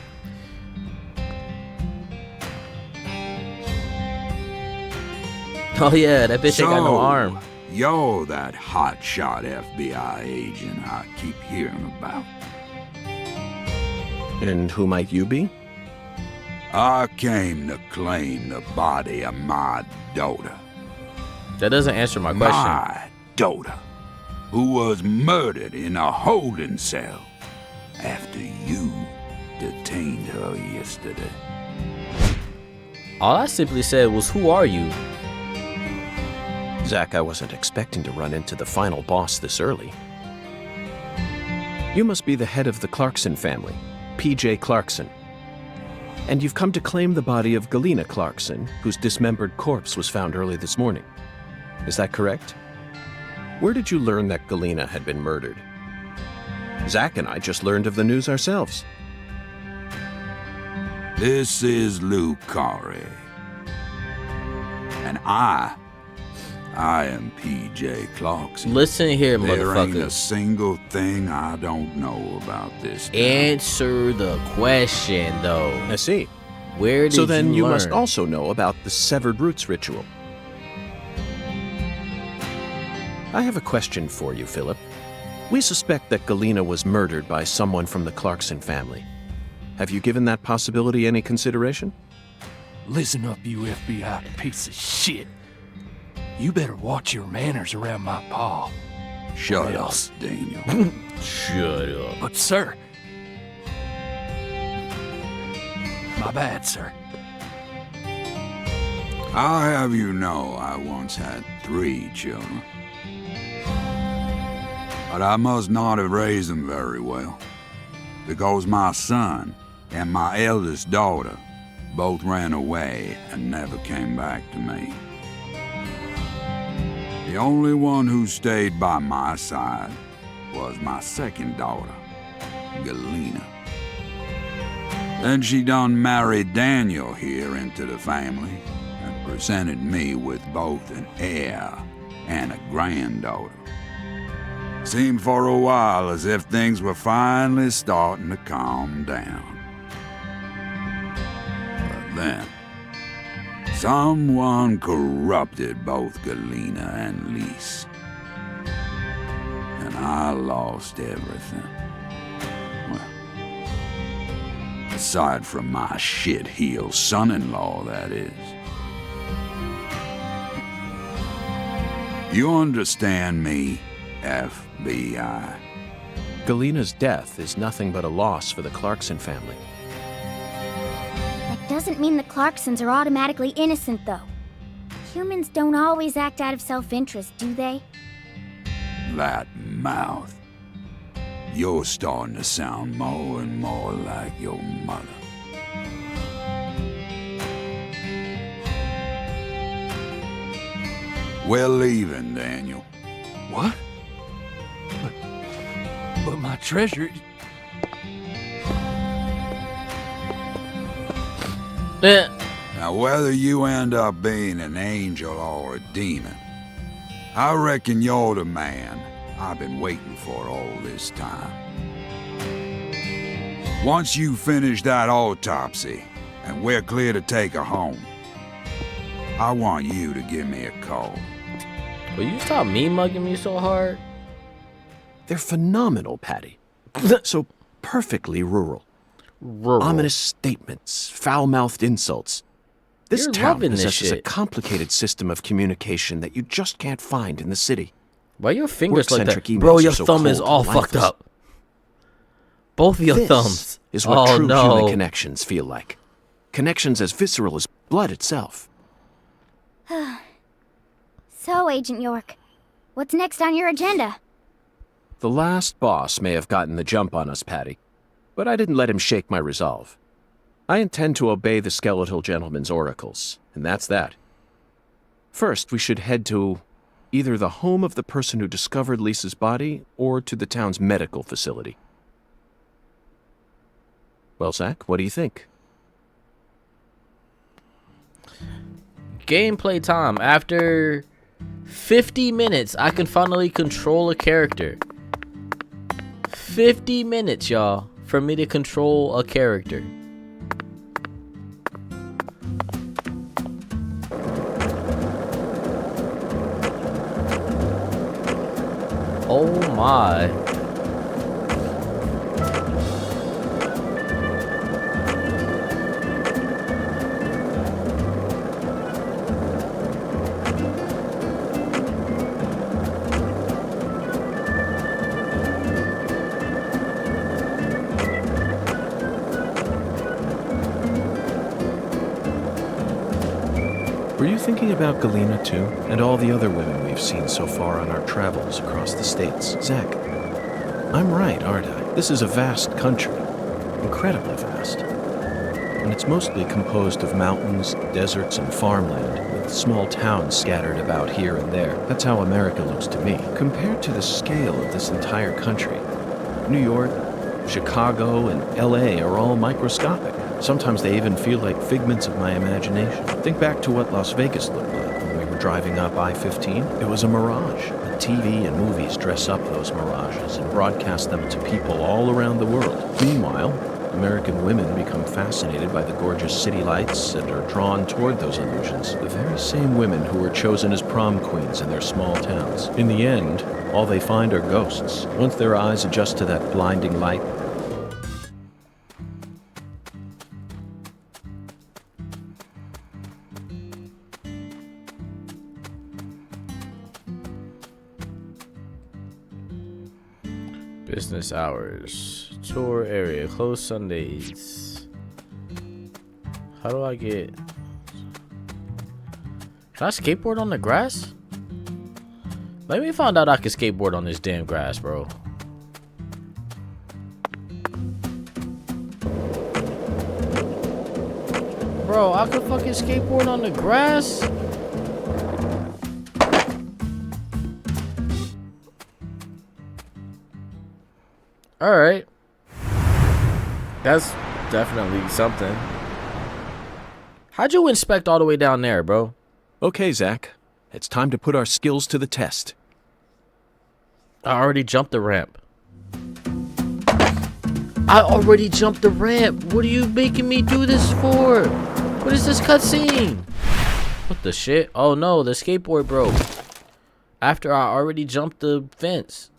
Oh yeah, that bitch ain't got no arm. You're that hotshot FBI agent I keep hearing about. And who might you be? I came to claim the body of my daughter. That doesn't answer my question. My daughter, who was murdered in a holding cell after you detained her yesterday. All I simply said was, who are you? Zach, I wasn't expecting to run into the final boss this early. You must be the head of the Clarkson family, P.J. Clarkson. And you've come to claim the body of Galena Clarkson, whose dismembered corpse was found early this morning. Is that correct? Where did you learn that Galena had been murdered? Zach and I just learned of the news ourselves. This is Luke Corey. And I am P.J. Clarkson. Listen here, there ain't a motherfucker. single thing I don't know about this town. Answer the question, though. I see. Where did So then you learn? must also know about the severed roots ritual. I have a question for you, Philip. We suspect that Galena was murdered by someone from the Clarkson family. Have you given that possibility any consideration? Listen up, you FBI piece of shit. You better watch your manners around my paw. Shut up, Daniel. Shut up. But, sir... My bad, sir. I'll have you know I once had 3 children. But I must not have raised them very well, because my son and my eldest daughter both ran away and never came back to me. The only one who stayed by my side was my second daughter, Galena. Then she done married Daniel here into the family and presented me with both an heir and a granddaughter. Seemed for a while as if things were finally starting to calm down. But then, someone corrupted both Galena and Lise. And I lost everything. Well, aside from my shit-heel son-in-law, that is. You understand me, FBI? Galena's death is nothing but a loss for the Clarkson family. That doesn't mean the Clarksons are automatically innocent, though. Humans don't always act out of self-interest, do they? That mouth. You're starting to sound more and more like your mother. We're leaving, Daniel. What? But my treasure... Now, whether you end up being an angel or a demon, I reckon you're the man I've been waiting for all this time. Once you finish that autopsy, and we're clear to take her home, I want you to give me a call. Will you stop mugging me so hard? They're phenomenal, Patty. So perfectly rural. Rural. Ominous statements, foul-mouthed insults. This You're town loving this possesses a shit. complicated system of communication that you just can't find in the city. Why your fingers like that? Work-centric Bro, emails your are so thumb is cold all and fucked lifeless. up. Both of your This thumbs. is what Oh true no. human connections feel like. Connections as visceral as blood itself. So, Agent York, what's next on your agenda? The last boss may have gotten the jump on us, Patty, but I didn't let him shake my resolve. I intend to obey the skeletal gentleman's oracles, and that's that. First, we should head to either the home of the person who discovered Lisa's body or to the town's medical facility. Well, Zach, what do you think? Gameplay time. After 50 minutes, I can finally control a character. 50 minutes, y'all, for me to control a character. Oh my. Were you thinking about Galena too? And all the other women we've seen so far on our travels across the states? Zach, I'm right, aren't I? This is a vast country. Incredibly vast. And it's mostly composed of mountains, deserts, and farmland, with small towns scattered about here and there. That's how America looks to me. Compared to the scale of this entire country, New York, Chicago, and LA are all microscopic. Sometimes they even feel like figments of my imagination. Think back to what Las Vegas looked like when we were driving up I-15. It was a mirage. But TV and movies dress up those mirages and broadcast them to people all around the world. Meanwhile, American women become fascinated by the gorgeous city lights and are drawn toward those illusions. The very same women who were chosen as prom queens in their small towns. In the end, all they find are ghosts. Once their eyes adjust to that blinding light, Business hours. Tour area. Closed Sundays. How do I get... Can I skateboard on the grass? Let me find out I can skateboard on this damn grass, bro. Bro, I can fucking skateboard on the grass? Alright. That's definitely something. How'd you inspect all the way down there, bro? okay, Zach, it's time to put our skills to the test. I already jumped the ramp. I already jumped the ramp. What are you making me do this for? What is this cutscene? What the shit? Oh no, the skateboard broke. After I already jumped the fence.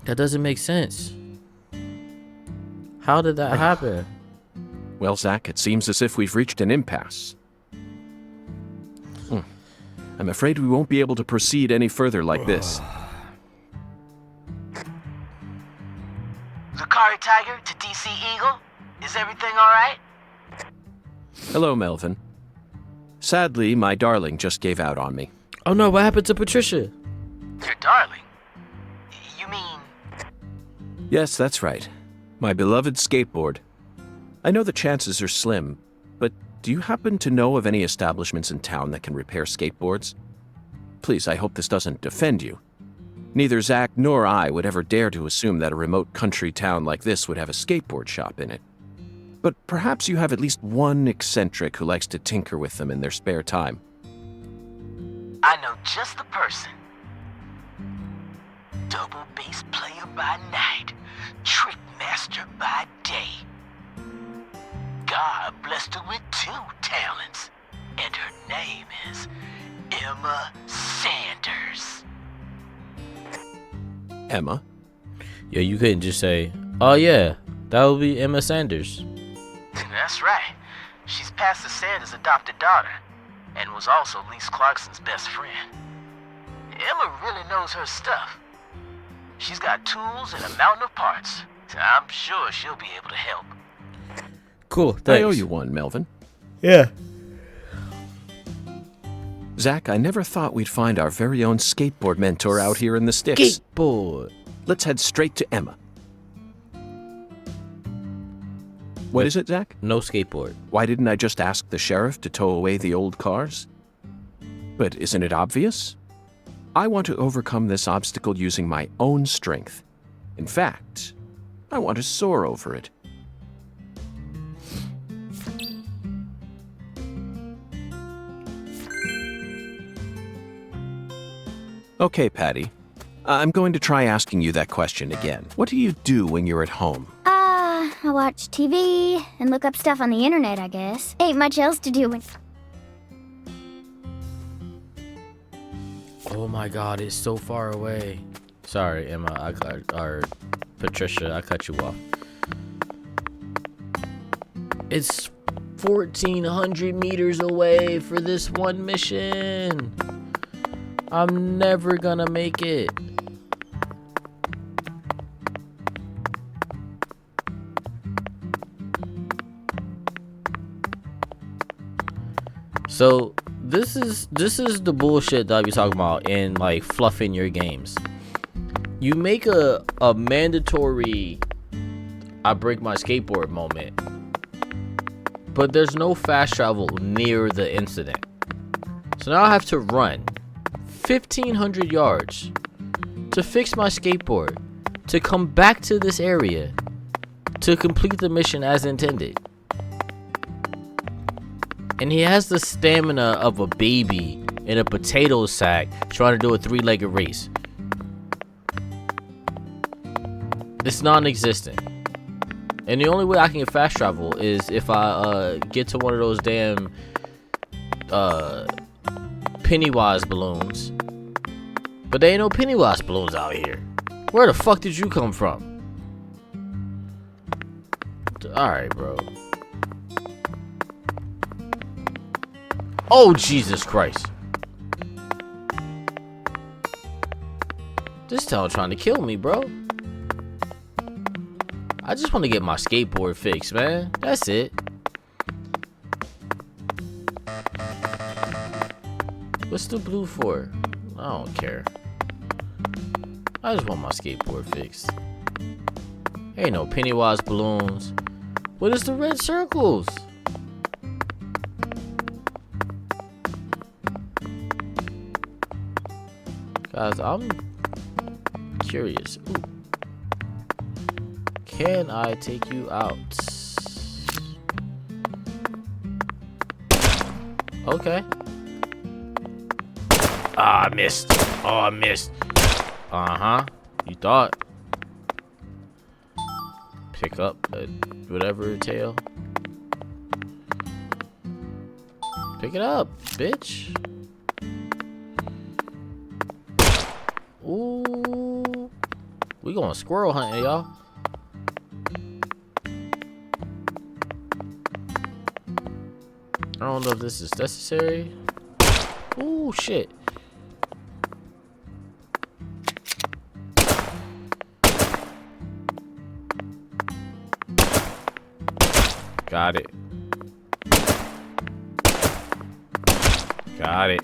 That doesn't make sense. How did that happen? Well, Zach, it seems as if we've reached an impasse. I'm afraid we won't be able to proceed any further like this. Zakari Tiger to DC Eagle? Is everything alright? Hello, Melvin. Sadly, my darling just gave out on me. Oh no, what happened to Patricia? Your darling? You mean... Yes, that's right. My beloved skateboard. I know the chances are slim, but do you happen to know of any establishments in town that can repair skateboards? Please, I hope this doesn't offend you. Neither Zach nor I would ever dare to assume that a remote country town like this would have a skateboard shop in it. But perhaps you have at least one eccentric who likes to tinker with them in their spare time. I know just the person. Double bass player by night, trick master by day. God blessed her with 2 talents, and her name is Emma Sanders. Emma? Yeah, you couldn't just say, oh yeah, that would be Emma Sanders. That's right. She's Pastor Sanders' adopted daughter. and was also Lise Clarkson's best friend. Emma really knows her stuff. She's got tools and a mountain of parts, so I'm sure she'll be able to help. Cool, thanks. I owe you one, Melvin. Yeah. Zach, I never thought we'd find our very own skateboard mentor out here in the sticks. Skateboard. Let's head straight to Emma. What is it, Zach? No skateboard. Why didn't I just ask the sheriff to tow away the old cars? But isn't it obvious? I want to overcome this obstacle using my own strength. In fact, I want to soar over it. Okay, Patty. I'm going to try asking you that question again. What do you do when you're at home? I watch TV and look up stuff on the internet, I guess. Ain't much else to do when... Oh my god, it's so far away. Sorry, Emma, or Patricia, I cut you off. It's 1,400 meters away for this one mission. I'm never gonna make it. So this is the bullshit that I be talking about in like fluffing your games. You make a mandatory I break my skateboard moment, but there's no fast travel near the incident. So now I have to run 1,500 yards to fix my skateboard, to come back to this area, to complete the mission as intended. And he has the stamina of a baby in a potato sack trying to do a 3-legged race. It's non-existent. And the only way I can get fast travel is if I get to one of those damn Pennywise balloons. But there ain't no Pennywise balloons out here. Where the fuck did you come from? Alright, bro. Oh, Jesus Christ. This town trying to kill me, bro. I just want to get my skateboard fixed, man. That's it. What's the blue for? I don't care. I just want my skateboard fixed. Ain't no Pennywise balloons. What is the red circles? Guys, I'm curious. Ooh. Can I take you out? Okay. Ah, I missed. Oh, I missed. Uh-huh. You thought. Pick up whatever tail. Pick it up, bitch. Ooh. We going squirrel hunting, y'all. I don't know if this is necessary. Ooh, shit. Got it. Got it.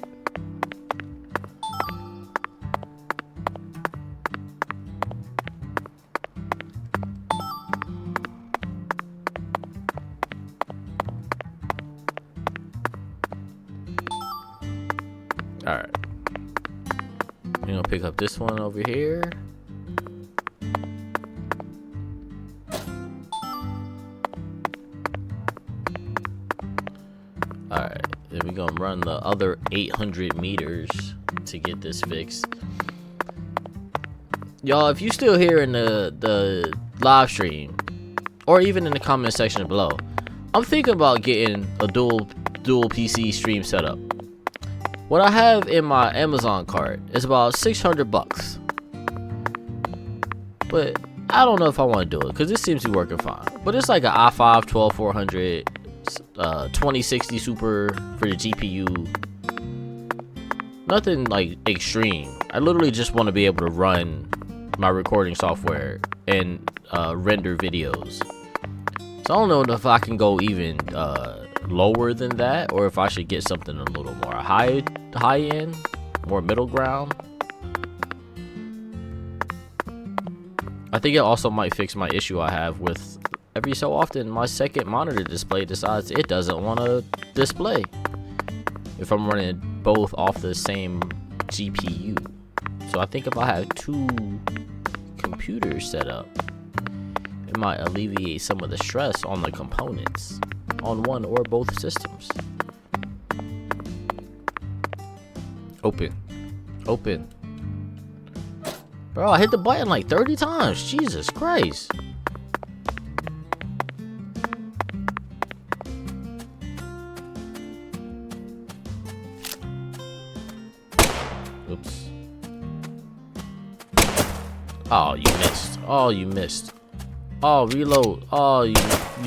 Alright. We're gonna pick up this one over here. Alright. Then we're gonna run the other 800 meters to get this fixed. Y'all, if you still here in the live stream, or even in the comment section below, I'm thinking about getting a dual PC stream setup. What I have in my Amazon cart is about 600 bucks. But I don't know if I want to do it because this seems to be working fine. But it's like an i5 12400 2060 Super for the GPU. Nothing like extreme. I literally just want to be able to run my recording software and render videos. So I don't know if I can go even lower than that, or if I should get something a little more high end, more middle ground. I think it also might fix my issue I have with every so often my second monitor display decides it doesn't want to display if I'm running both off the same GPU. So I think if I have two computers set up, it might alleviate some of the stress on the components on one or both systems. Open. Bro, I hit the button like 30 times. Jesus Christ. Oops. Oh, you missed. Oh, you missed. Oh, reload. Oh, you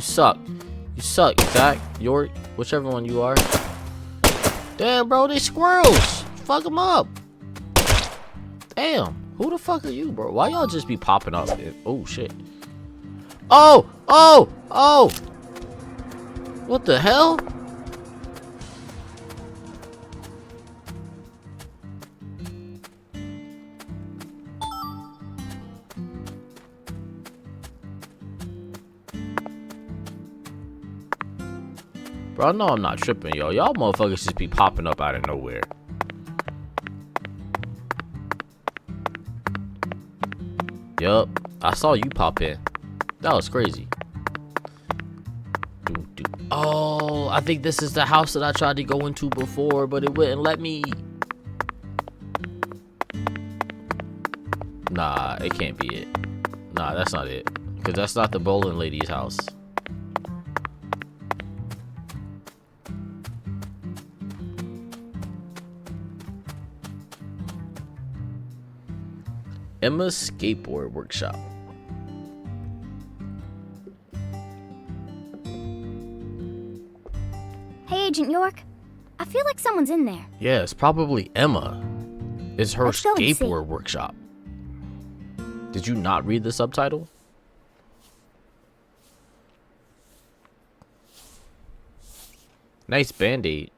suck. You suck, Zach. York, whichever one you are. Damn, bro, they squirrels. Fuck them up. Damn. Who the fuck are you, bro? Why y'all just be popping up? Oh, shit. Oh! What the hell? Bro, I know I'm not tripping, yo. Y'all motherfuckers just be popping up out of nowhere. Yup, I saw you pop in. That was crazy. Oh, I think this is the house that I tried to go into before, but it wouldn't let me. Nah, it can't be it. Nah, that's not it. Because that's not the bowling lady's house. Emma's skateboard workshop. Hey, Agent York. I feel like someone's in there. Yeah, it's probably Emma. It's her Let's go and see. skateboard workshop. Did you not read the subtitle? Nice band-aid.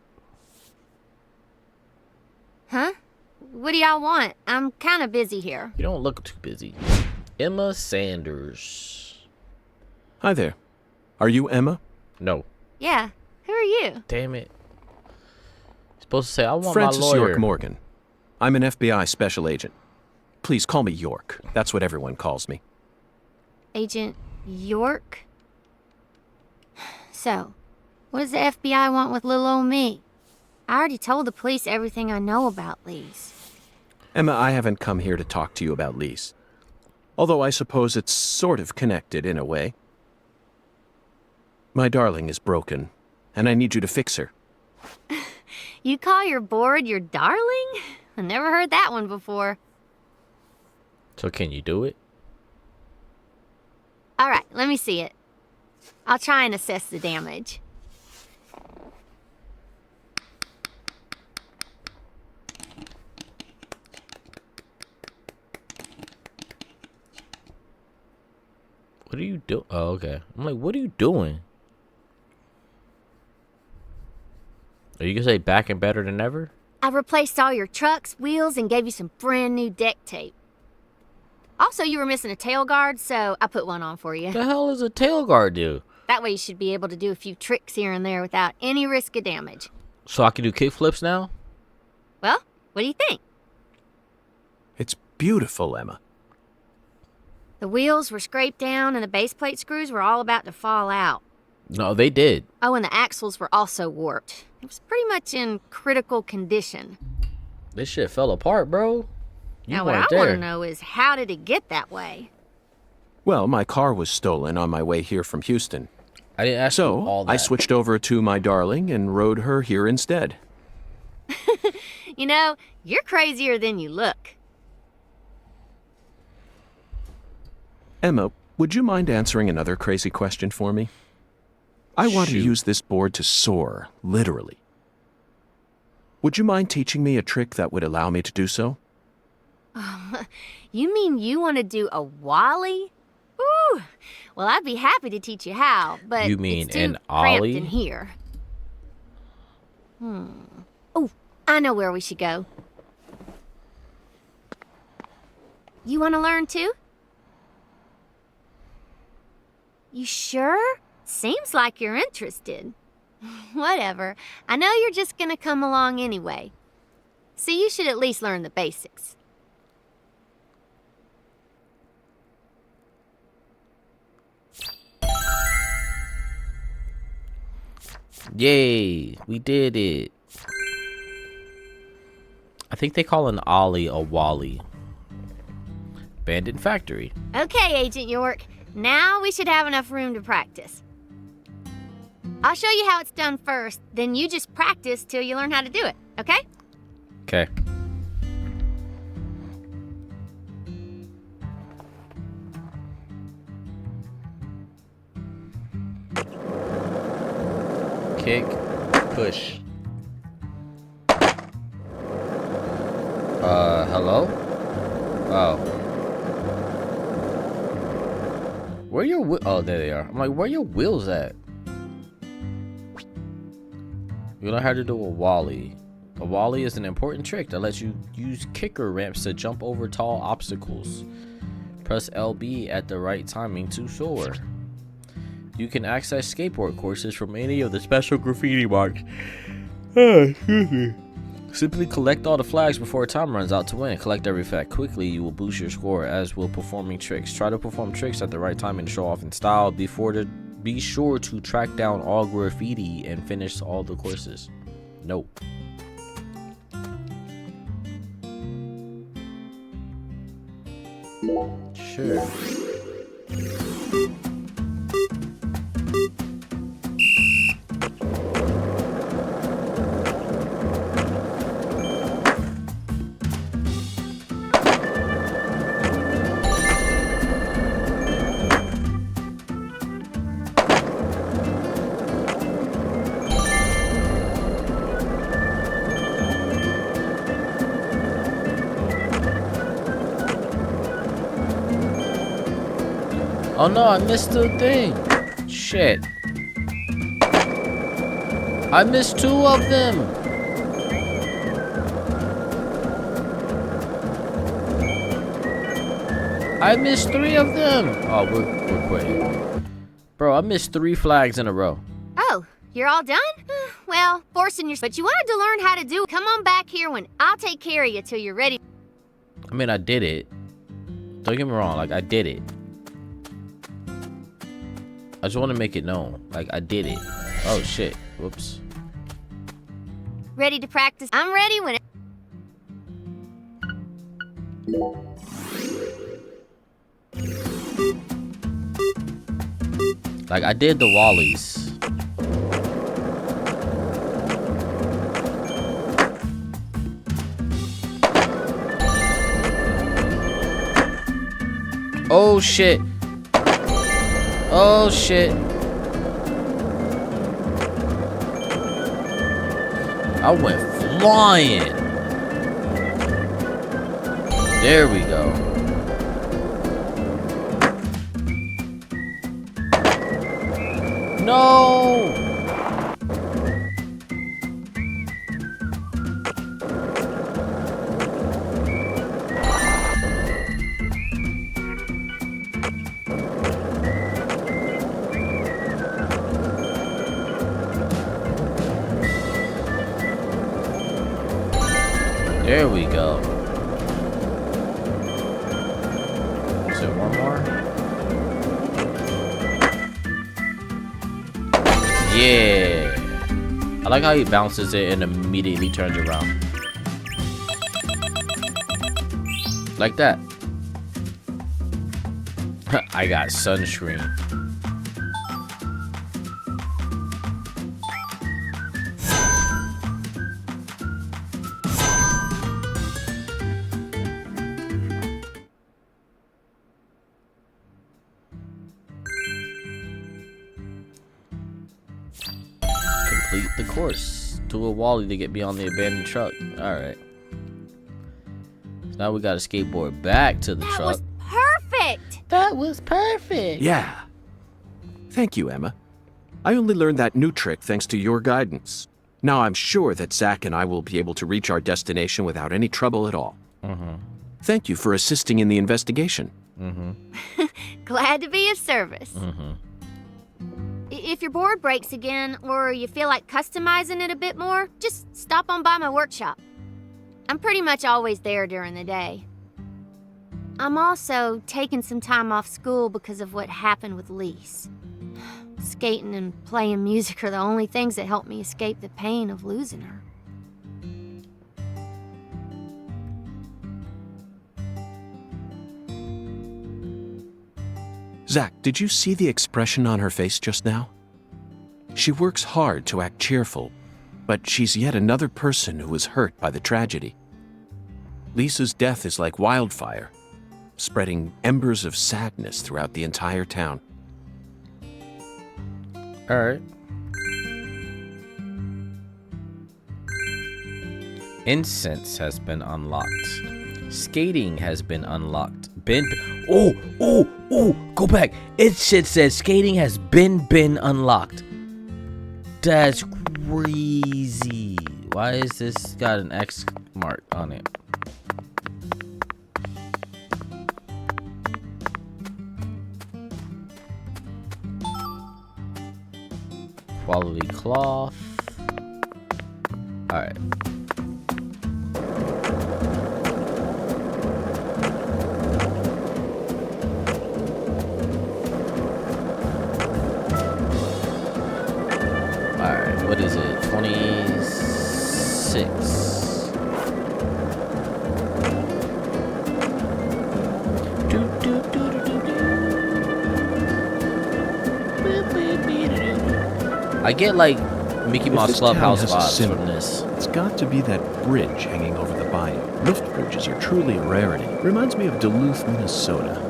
Huh? What do y'all want? I'm kind of busy here. You don't look too busy. Emma Sanders. Hi there. Are you Emma? No. Yeah. Who are you? Damn it. You're supposed to say, I want Francis my lawyer. York Morgan. I'm an FBI special agent. Please call me York. That's what everyone calls me. Agent York? So, what does the FBI want with little old me? I already told the police everything I know about Lise. Emma, I haven't come here to talk to you about Lise. Although I suppose it's sort of connected in a way. My darling is broken, and I need you to fix her. You call your board your darling? I never heard that one before. So can you do it? All right, let me see it. I'll try and assess the damage. What are you doing? Oh, okay. I'm like, what are you doing? Are you gonna say back and better than ever? I replaced all your trucks, wheels, and gave you some brand new deck tape. Also, you were missing a tail guard, so I put one on for you. The hell is a tail guard do? That way you should be able to do a few tricks here and there without any risk of damage. So I can do kick flips now? Well, what do you think? It's beautiful, Emma. The wheels were scraped down and the base plate screws were all about to fall out. No, they did. Oh, and the axles were also warped. It was pretty much in critical condition. This shit fell apart, bro. You Now, what I weren't want to there. know is how did it get that way? Well, my car was stolen on my way here from Houston. I didn't ask you all So that. I switched over to my darling and rode her here instead. You know, you're crazier than you look. Emma, would you mind answering another crazy question for me? I want to Shoot. use this board to soar, literally. Would you mind teaching me a trick that would allow me to do so? You mean you want to do a Wally? Ooh, well, I'd be happy to teach you how, but You mean it's too an cramped ollie? in here. Oh, I know where we should go. You want to learn too? You sure? Seems like you're interested. Whatever. I know you're just gonna come along anyway. So you should at least learn the basics. Yay, we did it. I think they call an ollie a wally. Abandoned factory. Okay, Agent York. Now we should have enough room to practice. I'll show you how it's done first, then you just practice till you learn how to do it, okay? Okay. Kick, push. Hello? Oh. Where your oh, there they are. I'm like, where your wheels at? You know how to do a wally. A wally is an important trick that lets you use kicker ramps to jump over tall obstacles. Press LB at the right timing to soar. You can access skateboard courses from any of the special graffiti marks. Excuse me. Simply collect all the flags before time runs out to win. Collect every flag quickly, you will boost your score, as will performing tricks. Try to perform tricks at the right time and show off in style. Be sure to track down all graffiti and finish all the courses. Nope. Sure. Oh no, I missed the thing. Shit. I missed 2 of them. I missed 3 of them. Oh, we're quitting. Bro, I missed 3 flags in a row. Oh, you're all done? Well, forcing your... But you wanted to learn how to do it. Come on back here when I'll take care of you till you're ready. I mean, I did it. Don't get me wrong, like, I did it. I just want to make it known. Like, I did it. Oh, shit. Whoops. Ready to practice? I'm ready when... Like, I did the wallies. Oh, shit. Oh, shit. I went flying. There we go. No! There we go. Is it one more? Yeah. I like how he bounces it and immediately turns around. Like that. I got sunscreen. complete the course. Do a Wally to get beyond the abandoned truck. Alright. So now we gotta skateboard back to the truck. Was perfect! That was perfect. Yeah. Thank you, Emma. I only learned that new trick thanks to your guidance. Now I'm sure that Zach and I will be able to reach our destination without any trouble at all. Thank you for assisting in the investigation. Glad to be of service. If your board breaks again, or you feel like customizing it a bit more, just stop on by my workshop. I'm pretty much always there during the day. I'm also taking some time off school because of what happened with Lise. Skating and playing music are the only things that help me escape the pain of losing her. Zach, did you see the expression on her face just now? She works hard to act cheerful, but she's yet another person who was hurt by the tragedy. Lisa's death is like wildfire, spreading embers of sadness throughout the entire town. Alright. Incense has been unlocked. Skating has been unlocked. Go back. It shit says skating has been unlocked. That's crazy. Why is this got an X mark on it? Quality cloth. Alright. Alright, what is it? 26. I get like Mickey Mouse Clubhouse vibes from this. It's got to be that bridge hanging over the bayou. Lift bridges are truly a rarity. Reminds me of Duluth, Minnesota.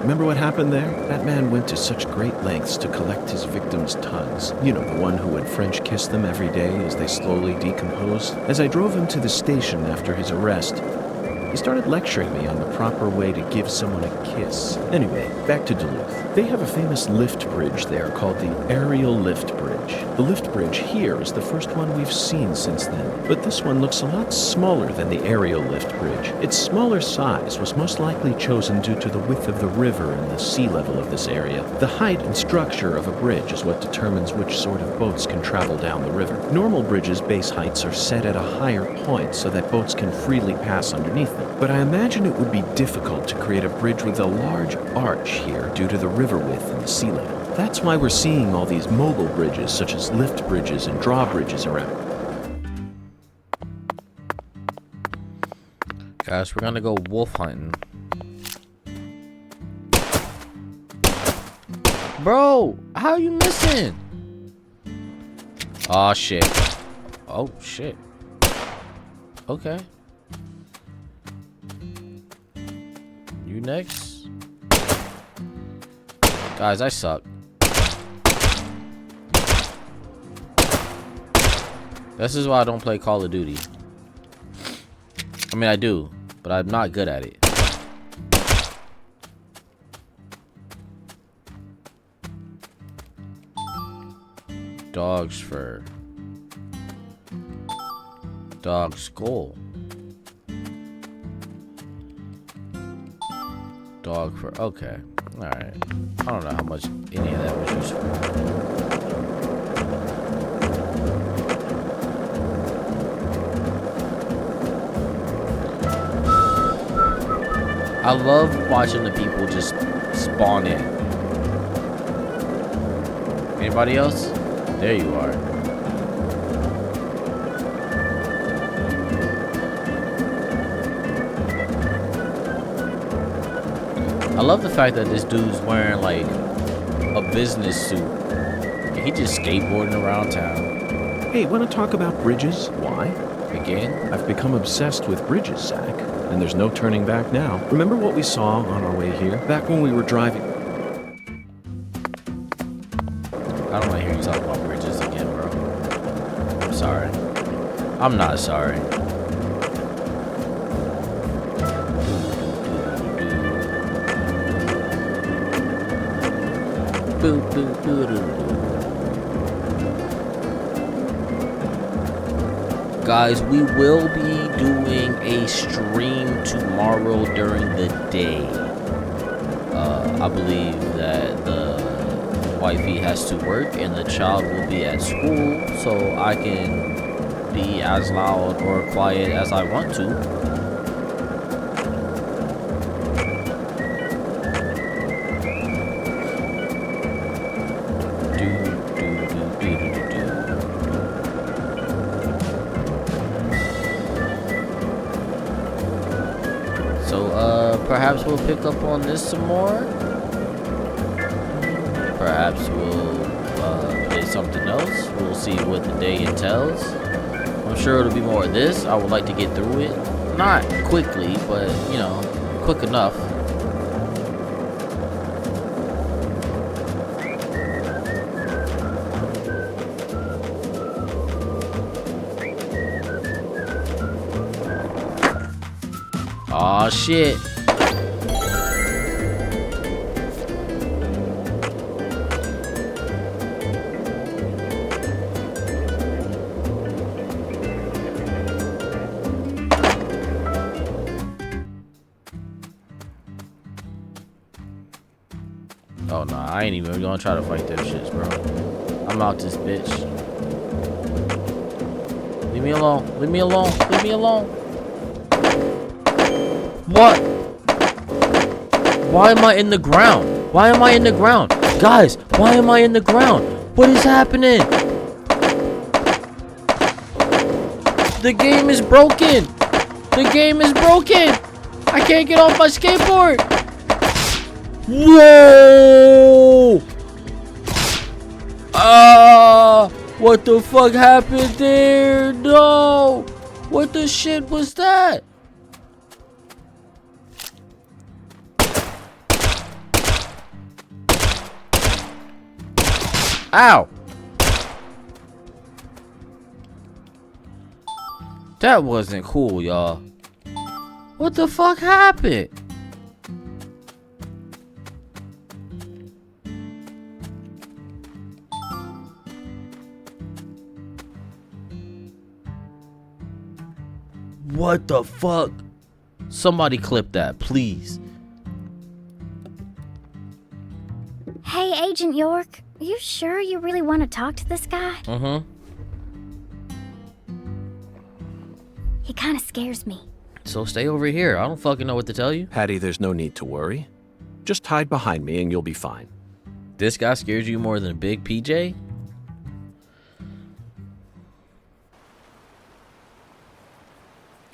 Remember what happened there? That man went to such great lengths to collect his victims' tugs. You know, the one who would French kiss them every day as they slowly decomposed. As I drove him to the station after his arrest, he started lecturing me on the proper way to give someone a kiss. Anyway, back to Duluth. They have a famous lift bridge there called the Aerial Lift Bridge. The lift bridge here is the first one we've seen since then, but this one looks a lot smaller than the Aerial Lift Bridge. Its smaller size was most likely chosen due to the width of the river and the sea level of this area. The height and structure of a bridge is what determines which sort of boats can travel down the river. Normal bridges' base heights are set at a higher point so that boats can freely pass underneath them. But I imagine it would be difficult to create a bridge with a large arch here due to the river width and the sea level. That's why we're seeing all these mobile bridges, such as lift bridges and drawbridges around. Guys, we're gonna go wolf hunting. Bro, how you missing? Oh shit. Oh shit. Okay. You next? Guys, I suck. This is why I don't play Call of Duty. I mean, I do, but I'm not good at it. Dog's fur. Dog skull. Dog fur. Okay. Alright. I don't know how much any of that was useful. I love watching the people just spawn in. Anybody else? There you are. I love the fact that this dude's wearing like a business suit. He just skateboarding around town. Hey, want to talk about bridges? Why? Again? I've become obsessed with bridges, Zach. And there's no turning back now. Remember what we saw on our way here? Back when we were driving... I don't want to hear you talk about bridges again, bro. I'm not sorry. Guys, we will be doing a stream tomorrow during the day. I believe that the wifey has to work and the child will be at school, so I can be as loud or quiet as I want to. Perhaps we'll pick up on this some more. Perhaps we'll play something else. We'll see what the day entails. I'm sure it'll be more of this. I would like to get through it. Not quickly, but, you know, quick enough. Aw, shit. Oh, no, I ain't even gonna try to fight them shits, bro. I'm out this bitch. Leave me alone. Leave me alone. Leave me alone. What? Why am I in the ground? Why am I in the ground? Guys, why am I in the ground? What is happening? The game is broken. The game is broken. I can't get off my skateboard. Whoa! What the fuck happened there? No! What the shit was that? Ow! That wasn't cool, y'all. What the fuck happened? What the fuck? Somebody clip that, please. Hey, Agent York, are you sure you really want to talk to this guy? Mm-hmm. He kind of scares me. So stay over here. I don't fucking know what to tell you. Patty, there's no need to worry. Just hide behind me and you'll be fine. This guy scares you more than a big PJ?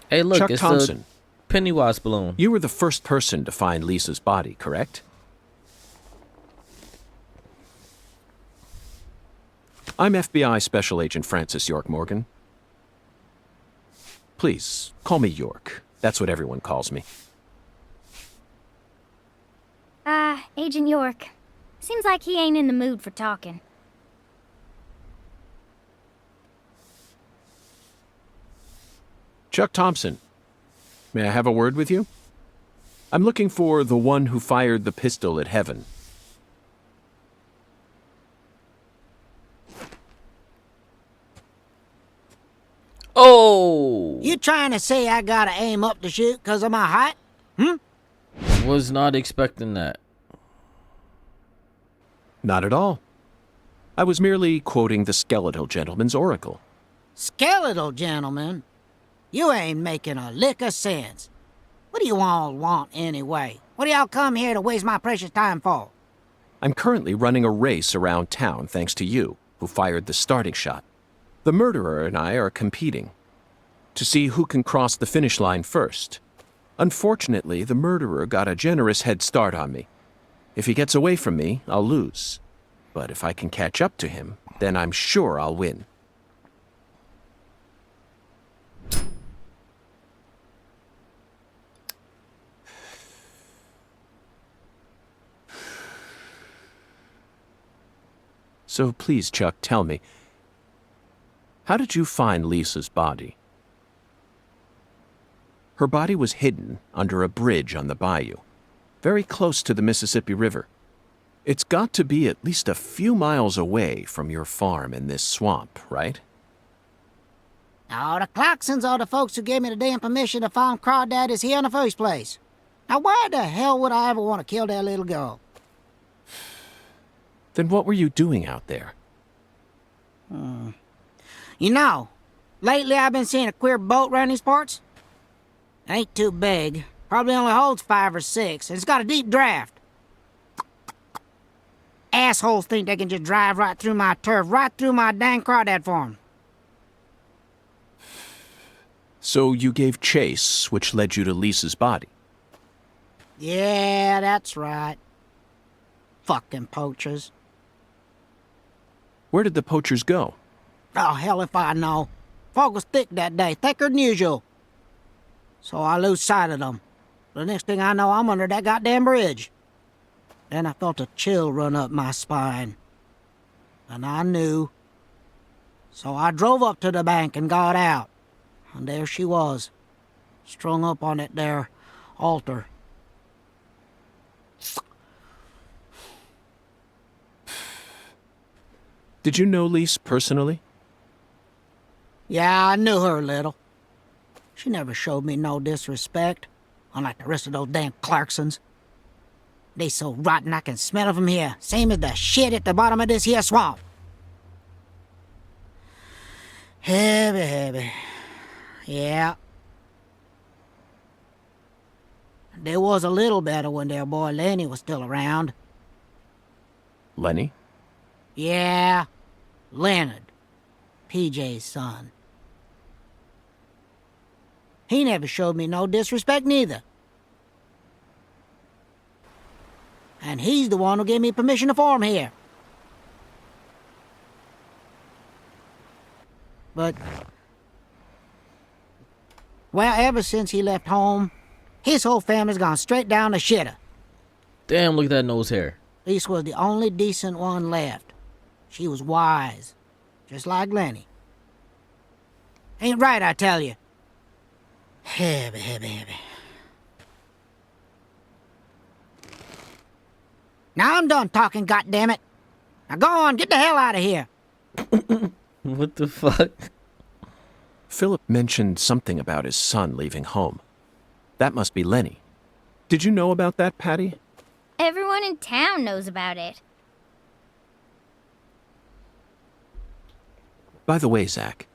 Hey, look, Chuck it's Thompson. the Pennywise balloon. You were the first person to find Lisa's body, correct? I'm FBI Special Agent Francis York Morgan. Please, call me York. That's what everyone calls me. Agent York. Seems like he ain't in the mood for talking. Chuck Thompson. May I have a word with you? I'm looking for the one who fired the pistol at Heaven. Oh! You trying to say I gotta aim up to shoot 'cause of my height? Was not expecting that. Not at all. I was merely quoting the Skeletal Gentleman's oracle. Skeletal gentleman? You ain't making a lick of sense. What do you all want anyway? What do y'all come here to waste my precious time for? I'm currently running a race around town thanks to you, who fired the starting shot. The murderer and I are competing to see who can cross the finish line first. Unfortunately, the murderer got a generous head start on me. If he gets away from me, I'll lose. But if I can catch up to him, then I'm sure I'll win. So please, Chuck, tell me, How did you find Lisa's body? Her body was hidden under a bridge on the bayou, very close to the Mississippi River. It's got to be at least a few miles away from your farm in this swamp, right? Now, the Clarksons are the folks who gave me the damn permission to farm crawdaddies here in the first place. Now, why the hell would I ever want to kill that little girl? Then what were you doing out there? You know, lately I've been seeing a queer boat around these parts. It ain't too big. Probably only holds 5 or 6, and it's got a deep draft. Assholes think they can just drive right through my turf, right through my dang crawdad farm. So you gave chase, which led you to Lisa's body? Yeah, that's right. Fucking poachers. Where did the poachers go? Oh, hell if I know. Fog was thick that day, thicker than usual. So I lose sight of them. The next thing I know, I'm under that goddamn bridge. Then I felt a chill run up my spine. And I knew. So I drove up to the bank and got out. And there she was, strung up on it there altar. Did you know Lise personally? Yeah, I knew her a little. She never showed me no disrespect, unlike the rest of those damn Clarksons. They so rotten I can smell it from here, same as the shit at the bottom of this here swamp. Heavy. Yeah. There was a little better when their boy Lenny was still around. Lenny? Yeah, Leonard, PJ's son. He never showed me no disrespect neither. And he's the one who gave me permission to farm here. But, well, ever since he left home, his whole family's gone straight down the shitter. Damn, look at that nose hair. Lisa was the only decent one left. She was wise, just like Lenny. Ain't right, I tell you. Heavy. Now I'm done talking, goddammit. Now go on, get the hell out of here. What the fuck? Philip mentioned something about his son leaving home. That must be Lenny. Did you know about that, Patty? Everyone in town knows about it. By the way, Zach,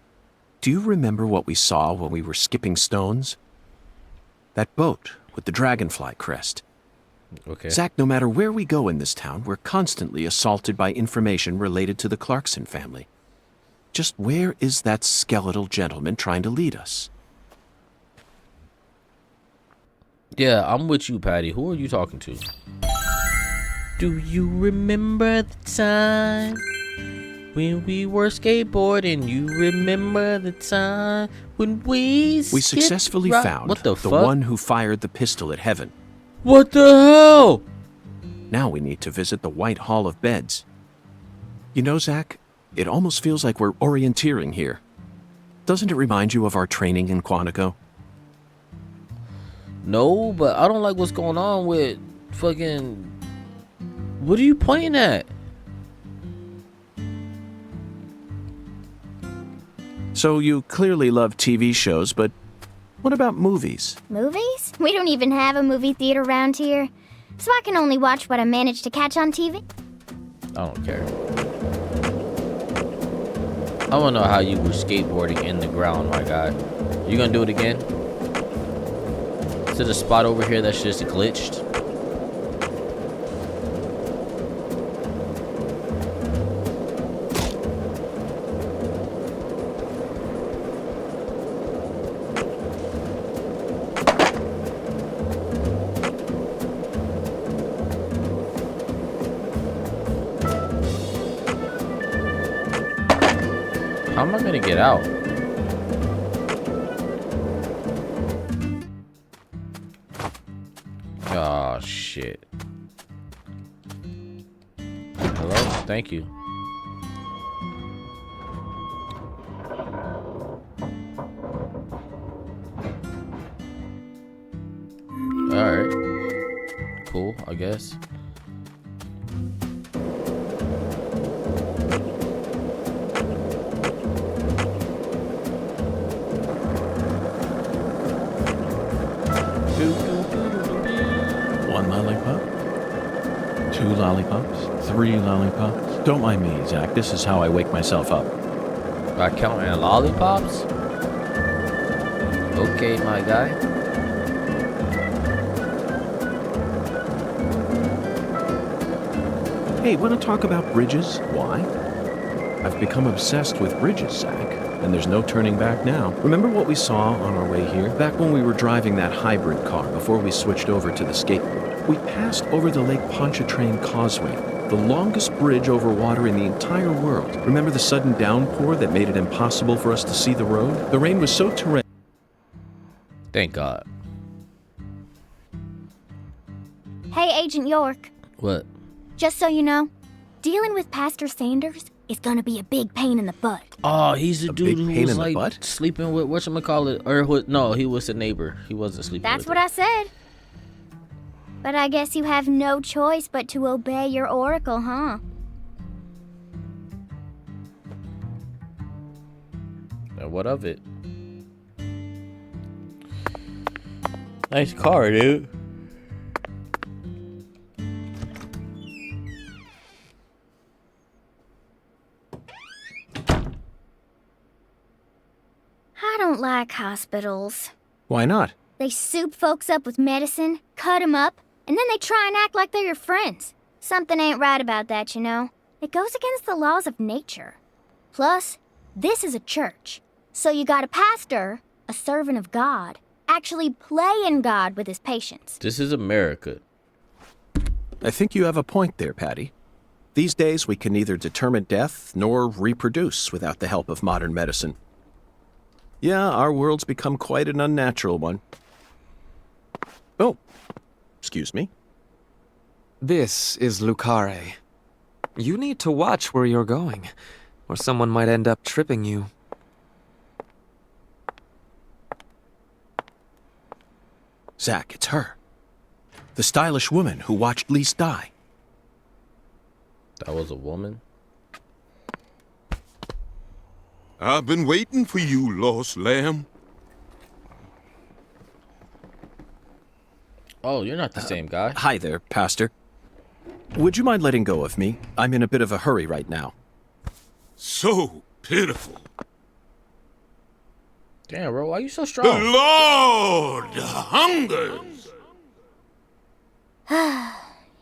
do you remember what we saw when we were skipping stones? That boat with the dragonfly crest. Okay. Zach, no matter where we go in this town, we're constantly assaulted by information related to the Clarkson family. Just where is that skeletal gentleman trying to lead us? Yeah, I'm with you, Patty. Who are you talking to? Do you remember the time when we were skateboarding? You remember the time when we successfully found what the one who fired the pistol at Heaven. What the hell? Now we need to visit the White Hall of Beds. You know, Zach, it almost feels like we're orienteering here. Doesn't it remind you of our training in Quantico? No, but I don't like what's going on with fucking... What are you pointing at? So you clearly love TV shows, but what about movies? Movies? We don't even have a movie theater around here. So I can only watch what I manage to catch on TV. I don't care. I want to know how you were skateboarding in the ground, my god. You gonna do it again? To the spot over here that's just glitched. How am I gonna get out? Oh shit. Hello? Thank you. cool, I guess. One lollipop? 2 lollipops? 3 lollipops? Don't mind me, Zach. This is how I wake myself up. By counting lollipops? Okay, my guy. Hey, want to talk about bridges? Why? I've become obsessed with bridges, Zach, and there's no turning back now. Remember what we saw on our way here? Back when we were driving that hybrid car before we switched over to the skateboard. We passed over the Lake Pontchartrain Causeway, the longest bridge over water in the entire world. Remember the sudden downpour that made it impossible for us to see the road? The rain was so torrential. Thank God. Hey, Agent York. What? Just so you know, dealing with Pastor Sanders is gonna be a big pain in the butt. Oh, he's the dude who was in the like butt? sleeping with whatchamacallit, or no, he was a neighbor. He wasn't sleeping That's with what I said. But I guess you have no choice but to obey your oracle, huh? And what of it? Nice car, dude. I don't like hospitals. Why not? They soup folks up with medicine, cut 'em up, and then they try and act like they're your friends. Something ain't right about that, you know. It goes against the laws of nature. Plus, this is a church. So you got a pastor, a servant of God, actually playing God with his patients. This is America. I think you have a point there, Patty. These days, we can neither determine death nor reproduce without the help of modern medicine. Yeah, our world's become quite an unnatural one. Oh, excuse me. This is Lucare. You need to watch where you're going, or someone might end up tripping you. Zach, it's her. The stylish woman who watched Lise die. That was a woman? I've been waiting for you, lost lamb. Oh, you're not the same guy. Hi there, Pastor. Would you mind letting go of me? I'm in a bit of a hurry right now. So pitiful. Damn, bro, why are you so The strong? Lord hungers.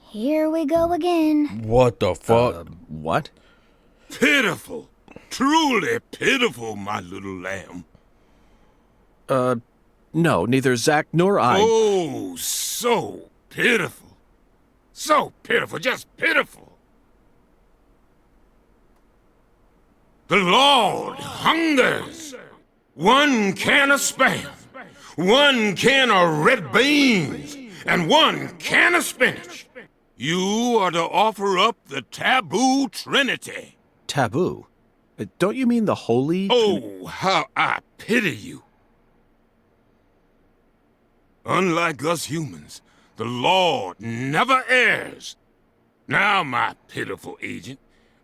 Here we go again. What the fuck? What? Pitiful. Truly pitiful, my little lamb. No, neither Zach nor I. Oh, so pitiful. So pitiful, just pitiful. The Lord hungers. 1 can of Spam, 1 can of red beans, and 1 can of spinach. You are to offer up the taboo trinity. Taboo? Don't you mean the holy? Oh, how I pity you. Unlike us humans, the Lord never errs. Now, my pitiful agent,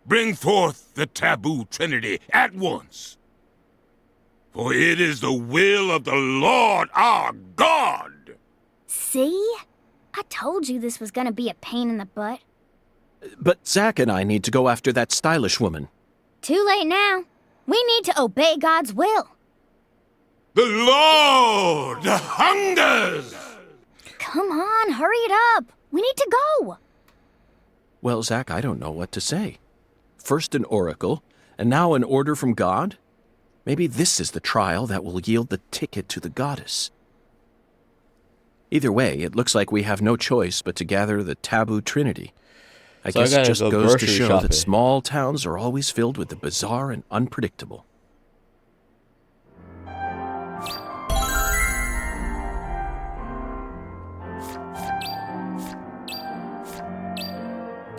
bring forth the taboo trinity at once. For it is the will of the Lord our God. See? I told you this was gonna be a pain in the butt. But Zach and I need to go after that stylish woman. Too late now. We need to obey God's will. The Lord hungers! Come on, hurry it up. We need to go. Well, Zach, I don't know what to say. First an oracle, and now an order from God? Maybe this is the trial that will yield the ticket to the goddess. Either way, it looks like we have no choice but to gather the taboo trinity. I guess it just goes to show that small towns are always filled with the bizarre and unpredictable.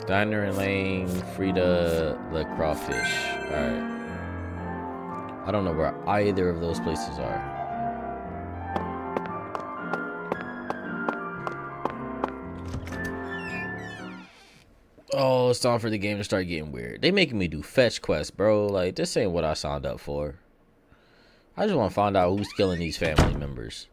Diner and Lane, Frida, the Crawfish. Alright. I don't know where either of those places are. Oh, it's time for the game to start getting weird. They making me do fetch quests, bro. Like, this ain't what I signed up for. I just want to find out who's killing these family members.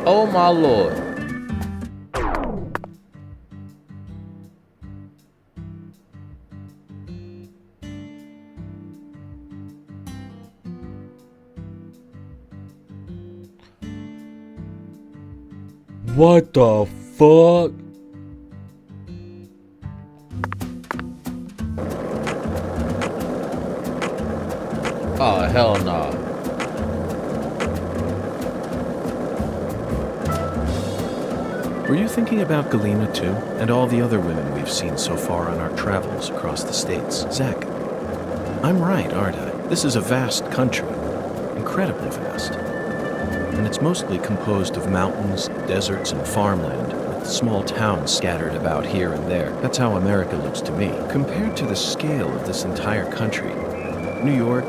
Oh my lord. What the fuck? Oh, hell nah. Were you thinking about Galena too? And all the other women we've seen so far on our travels across the states? Zach, I'm right, aren't I? This is a vast country. Incredibly vast. And it's mostly composed of mountains, deserts, and farmland, with small towns scattered about here and there. That's how America looks to me. Compared to the scale of this entire country, New York,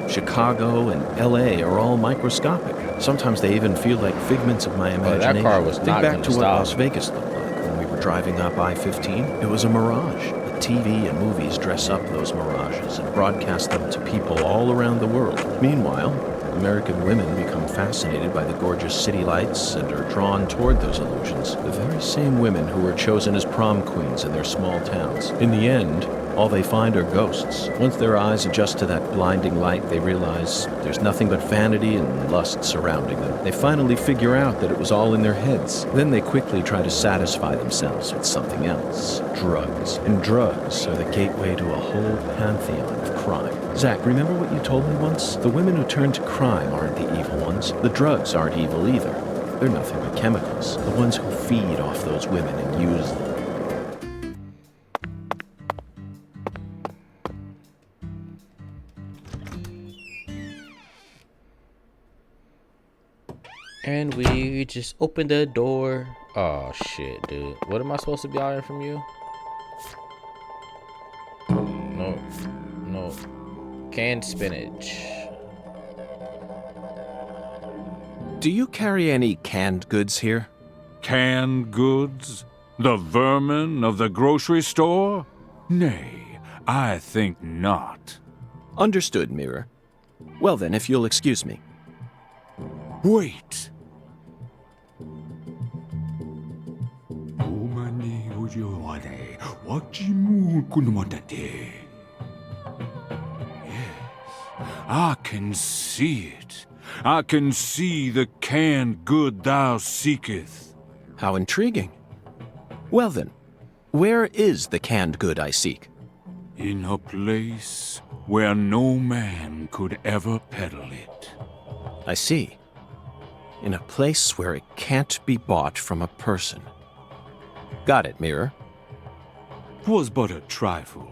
Chicago, and LA are all microscopic. Sometimes they even feel like figments of my imagination. That car was not Think back to what stop. Las Vegas looked like when we were driving up I-15. It was a mirage. But TV and movies dress up those mirages and broadcast them to people all around the world. Meanwhile, American women become fascinated by the gorgeous city lights and are drawn toward those illusions. The very same women who were chosen as prom queens in their small towns. In the end, all they find are ghosts. Once their eyes adjust to that blinding light, they realize there's nothing but vanity and lust surrounding them. They finally figure out that it was all in their heads. Then they quickly try to satisfy themselves with something else. Drugs. And drugs are the gateway to a whole pantheon of crime. Zach, remember what you told me once? The women who turn to crime aren't the evil ones. The drugs aren't evil either. They're nothing but chemicals. The ones who feed off those women and use them. And we just opened the door. Oh shit, dude. What am I supposed to be ordering from you? No. Canned spinach. Do you carry any canned goods here? Canned goods? The vermin of the grocery store? Nay, I think not. Understood, Mirror. Well then, if you'll excuse me. Wait. Yes, I can see it. I can see the canned good thou seeketh. How intriguing. Well then, where is the canned good I seek? In a place where no man could ever peddle it. I see. In a place where it can't be bought from a person. Got it, Mirror. 'Twas but a trifle.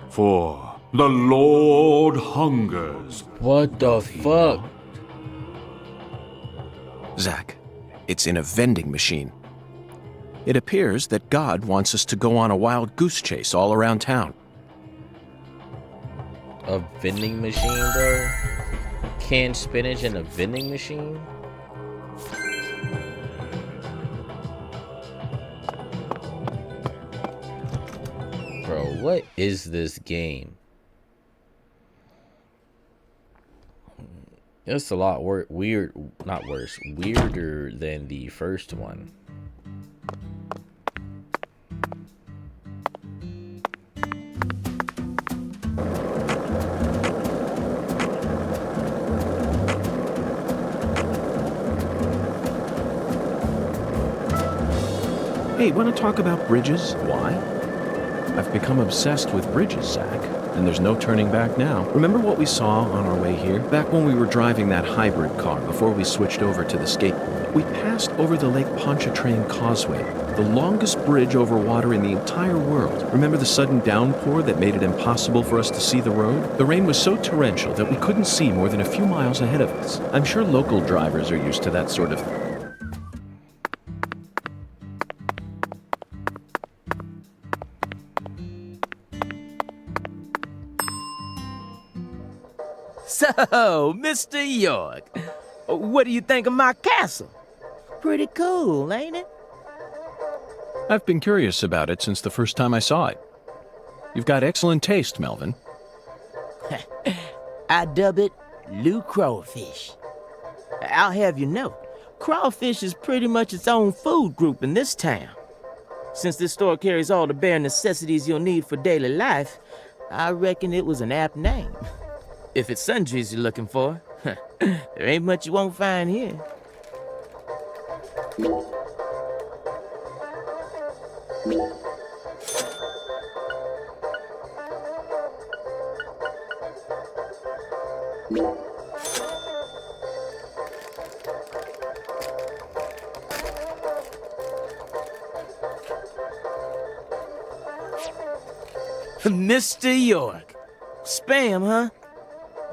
For the Lord hungers. What the fuck? Zach, it's in a vending machine. It appears that God wants us to go on a wild goose chase all around town. A vending machine, bro? Canned spinach in a vending machine? Bro, what is this game? It's a lot weirder than the first one. Hey, want to talk about bridges? Why? I've become obsessed with bridges, Zach, and there's no turning back now. Remember what we saw on our way here? Back when we were driving that hybrid car before we switched over to the skateboard. We passed over the Lake Pontchartrain Causeway, the longest bridge over water in the entire world. Remember the sudden downpour that made it impossible for us to see the road? The rain was so torrential that we couldn't see more than a few miles ahead of us. I'm sure local drivers are used to that sort of thing. Oh, Mr. York. What do you think of my castle? Pretty cool, ain't it? I've been curious about it since the first time I saw it. You've got excellent taste, Melvin. I dub it Lou Crawfish. I'll have you know, crawfish is pretty much its own food group in this town. Since this store carries all the bare necessities you'll need for daily life, I reckon it was an apt name. If it's sundries you're looking for, there ain't much you won't find here. Mr. York. Spam, huh?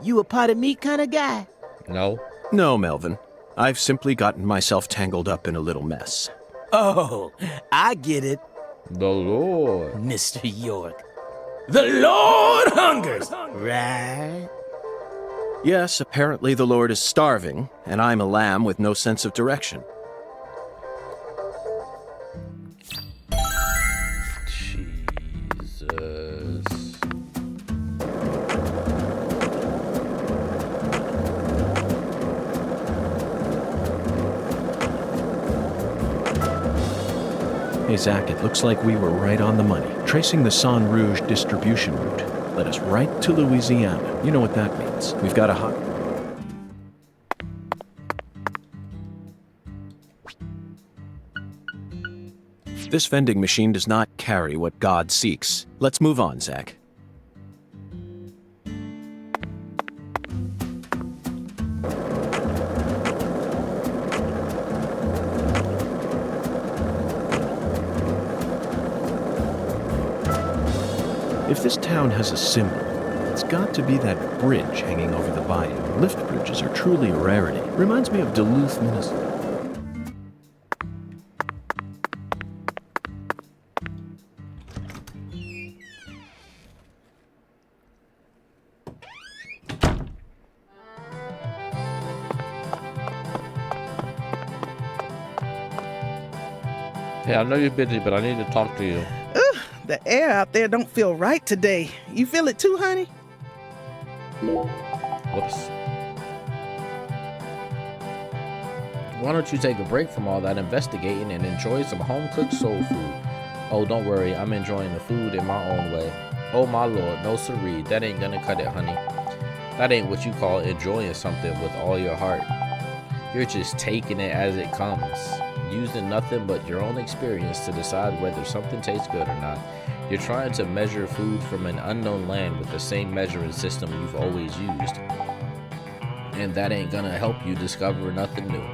You a potted meat kind of guy? No. No, Melvin. I've simply gotten myself tangled up in a little mess. Oh, I get it. The Lord. Mr. York. The Lord hungers, right? Yes, apparently the Lord is starving, and I'm a lamb with no sense of direction. Jesus. Hey, Zach, it looks like we were right on the money. Tracing the San Rouge distribution route led us right to Louisiana. You know what that means. We've got a hot... This vending machine does not carry what God seeks. Let's move on, Zach. If this town has a symbol, it's got to be that bridge hanging over the bayou. Lift bridges are truly a rarity. Reminds me of Duluth, Minnesota. Hey, I know you're busy, but I need to talk to you. The air out there don't feel right today. You feel it too, honey? Whoops. Why don't you take a break from all that investigating and enjoy some home-cooked soul food? Oh, don't worry, I'm enjoying the food in my own way. Oh my lord, no siree, that ain't gonna cut it, honey. That ain't what you call enjoying something with all your heart. You're just taking it as it comes, using nothing but your own experience to decide whether something tastes good or not. You're trying to measure food from an unknown land with the same measuring system you've always used. And that ain't gonna help you discover nothing new.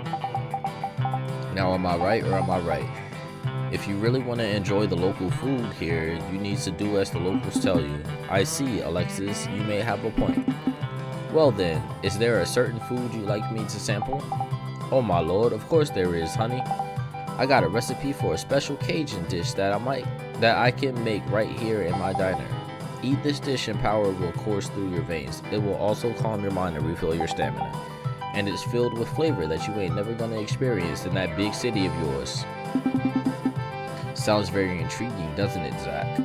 Now, am I right or am I right? If you really want to enjoy the local food here, you need to do as the locals tell you. I see, Alexis, you may have a point. Well then, is there a certain food you'd like me to sample? Oh my lord, of course there is, honey. I got a recipe for a special Cajun dish that I can make right here in my diner. Eat this dish and power will course through your veins. It will also calm your mind and refill your stamina. And it's filled with flavor that you ain't never gonna experience in that big city of yours. Sounds very intriguing, doesn't it, Zach?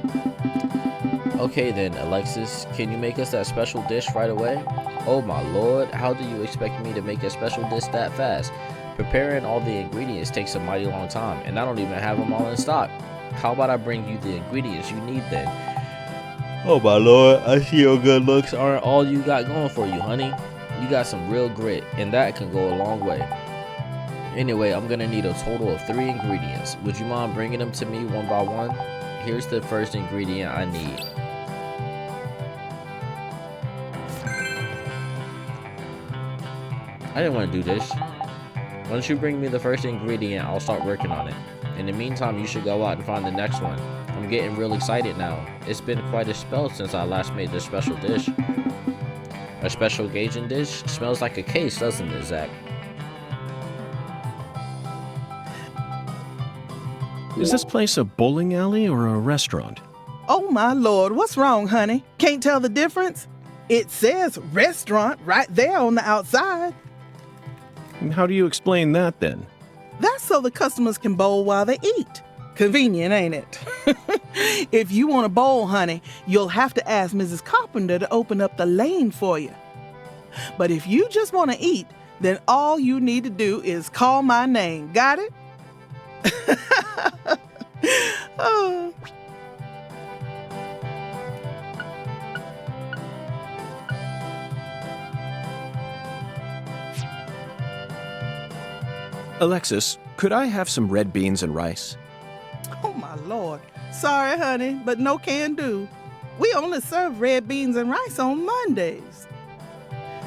Okay then, Alexis, can you make us that special dish right away? Oh my lord, how do you expect me to make a special dish that fast? Preparing all the ingredients takes a mighty long time, and I don't even have them all in stock. How about I bring you the ingredients you need then? Oh my lord, I see your good looks aren't all you got going for you, honey. You got some real grit, and that can go a long way. Anyway, I'm gonna need a total of 3 ingredients. Would you mind bringing them to me one by one? Here's the first ingredient I need. I didn't want to do this. Once you bring me the first ingredient, I'll start working on it. In the meantime, you should go out and find the next one. I'm getting real excited now. It's been quite a spell since I last made this special dish. A special Cajun dish? Smells like a case, doesn't it, Zach? Is this place a bowling alley or a restaurant? Oh my lord, what's wrong, honey? Can't tell the difference? It says restaurant right there on the outside. And how do you explain that then? That's so the customers can bowl while they eat. Convenient, ain't it? If you want to bowl, honey, you'll have to ask Mrs. Carpenter to open up the lane for you. But if you just want to eat, then all you need to do is call my name. Got it? Oh. Alexis, could I have some red beans and rice? Oh, my Lord. Sorry, honey, but no can do. We only serve red beans and rice on Mondays.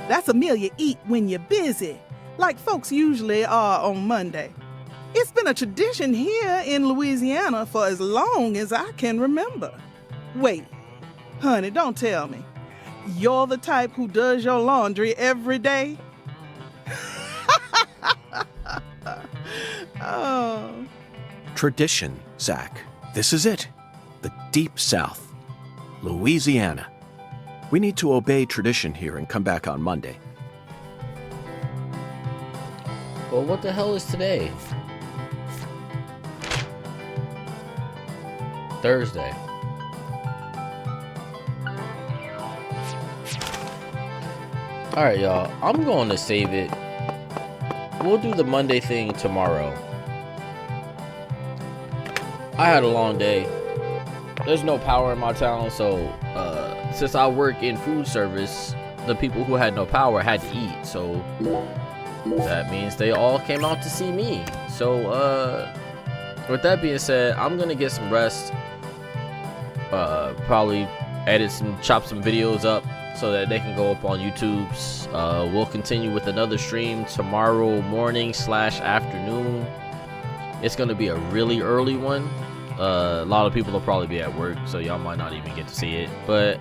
That's a meal you eat when you're busy, like folks usually are on Monday. It's been a tradition here in Louisiana for as long as I can remember. Wait, honey, don't tell me. You're the type who does your laundry every day? Oh. Tradition, Zach. This is it. The Deep South. Louisiana. We need to obey tradition here and come back on Monday. Well, what the hell is today? Thursday. Alright, y'all. I'm going to save it. We'll do the Monday thing tomorrow. I had a long day. There's no power in my town, so since I work in food service, the people who had no power had to eat. So that means they all came out to see me. So with that being said, I'm gonna get some rest. Probably chop some videos up so that they can go up on YouTube's. We'll continue with another stream tomorrow morning / afternoon. It's gonna be a really early one. A lot of people will probably be at work, so y'all might not even get to see it. But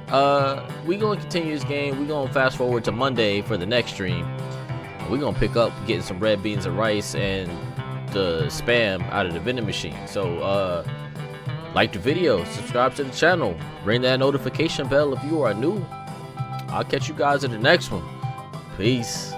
we gonna continue this game. We gonna fast forward to Monday for the next stream. We gonna pick up getting some red beans and rice and the spam out of the vending machine. So like the video, subscribe to the channel, ring that notification bell if you are new. I'll catch you guys in the next one. Peace.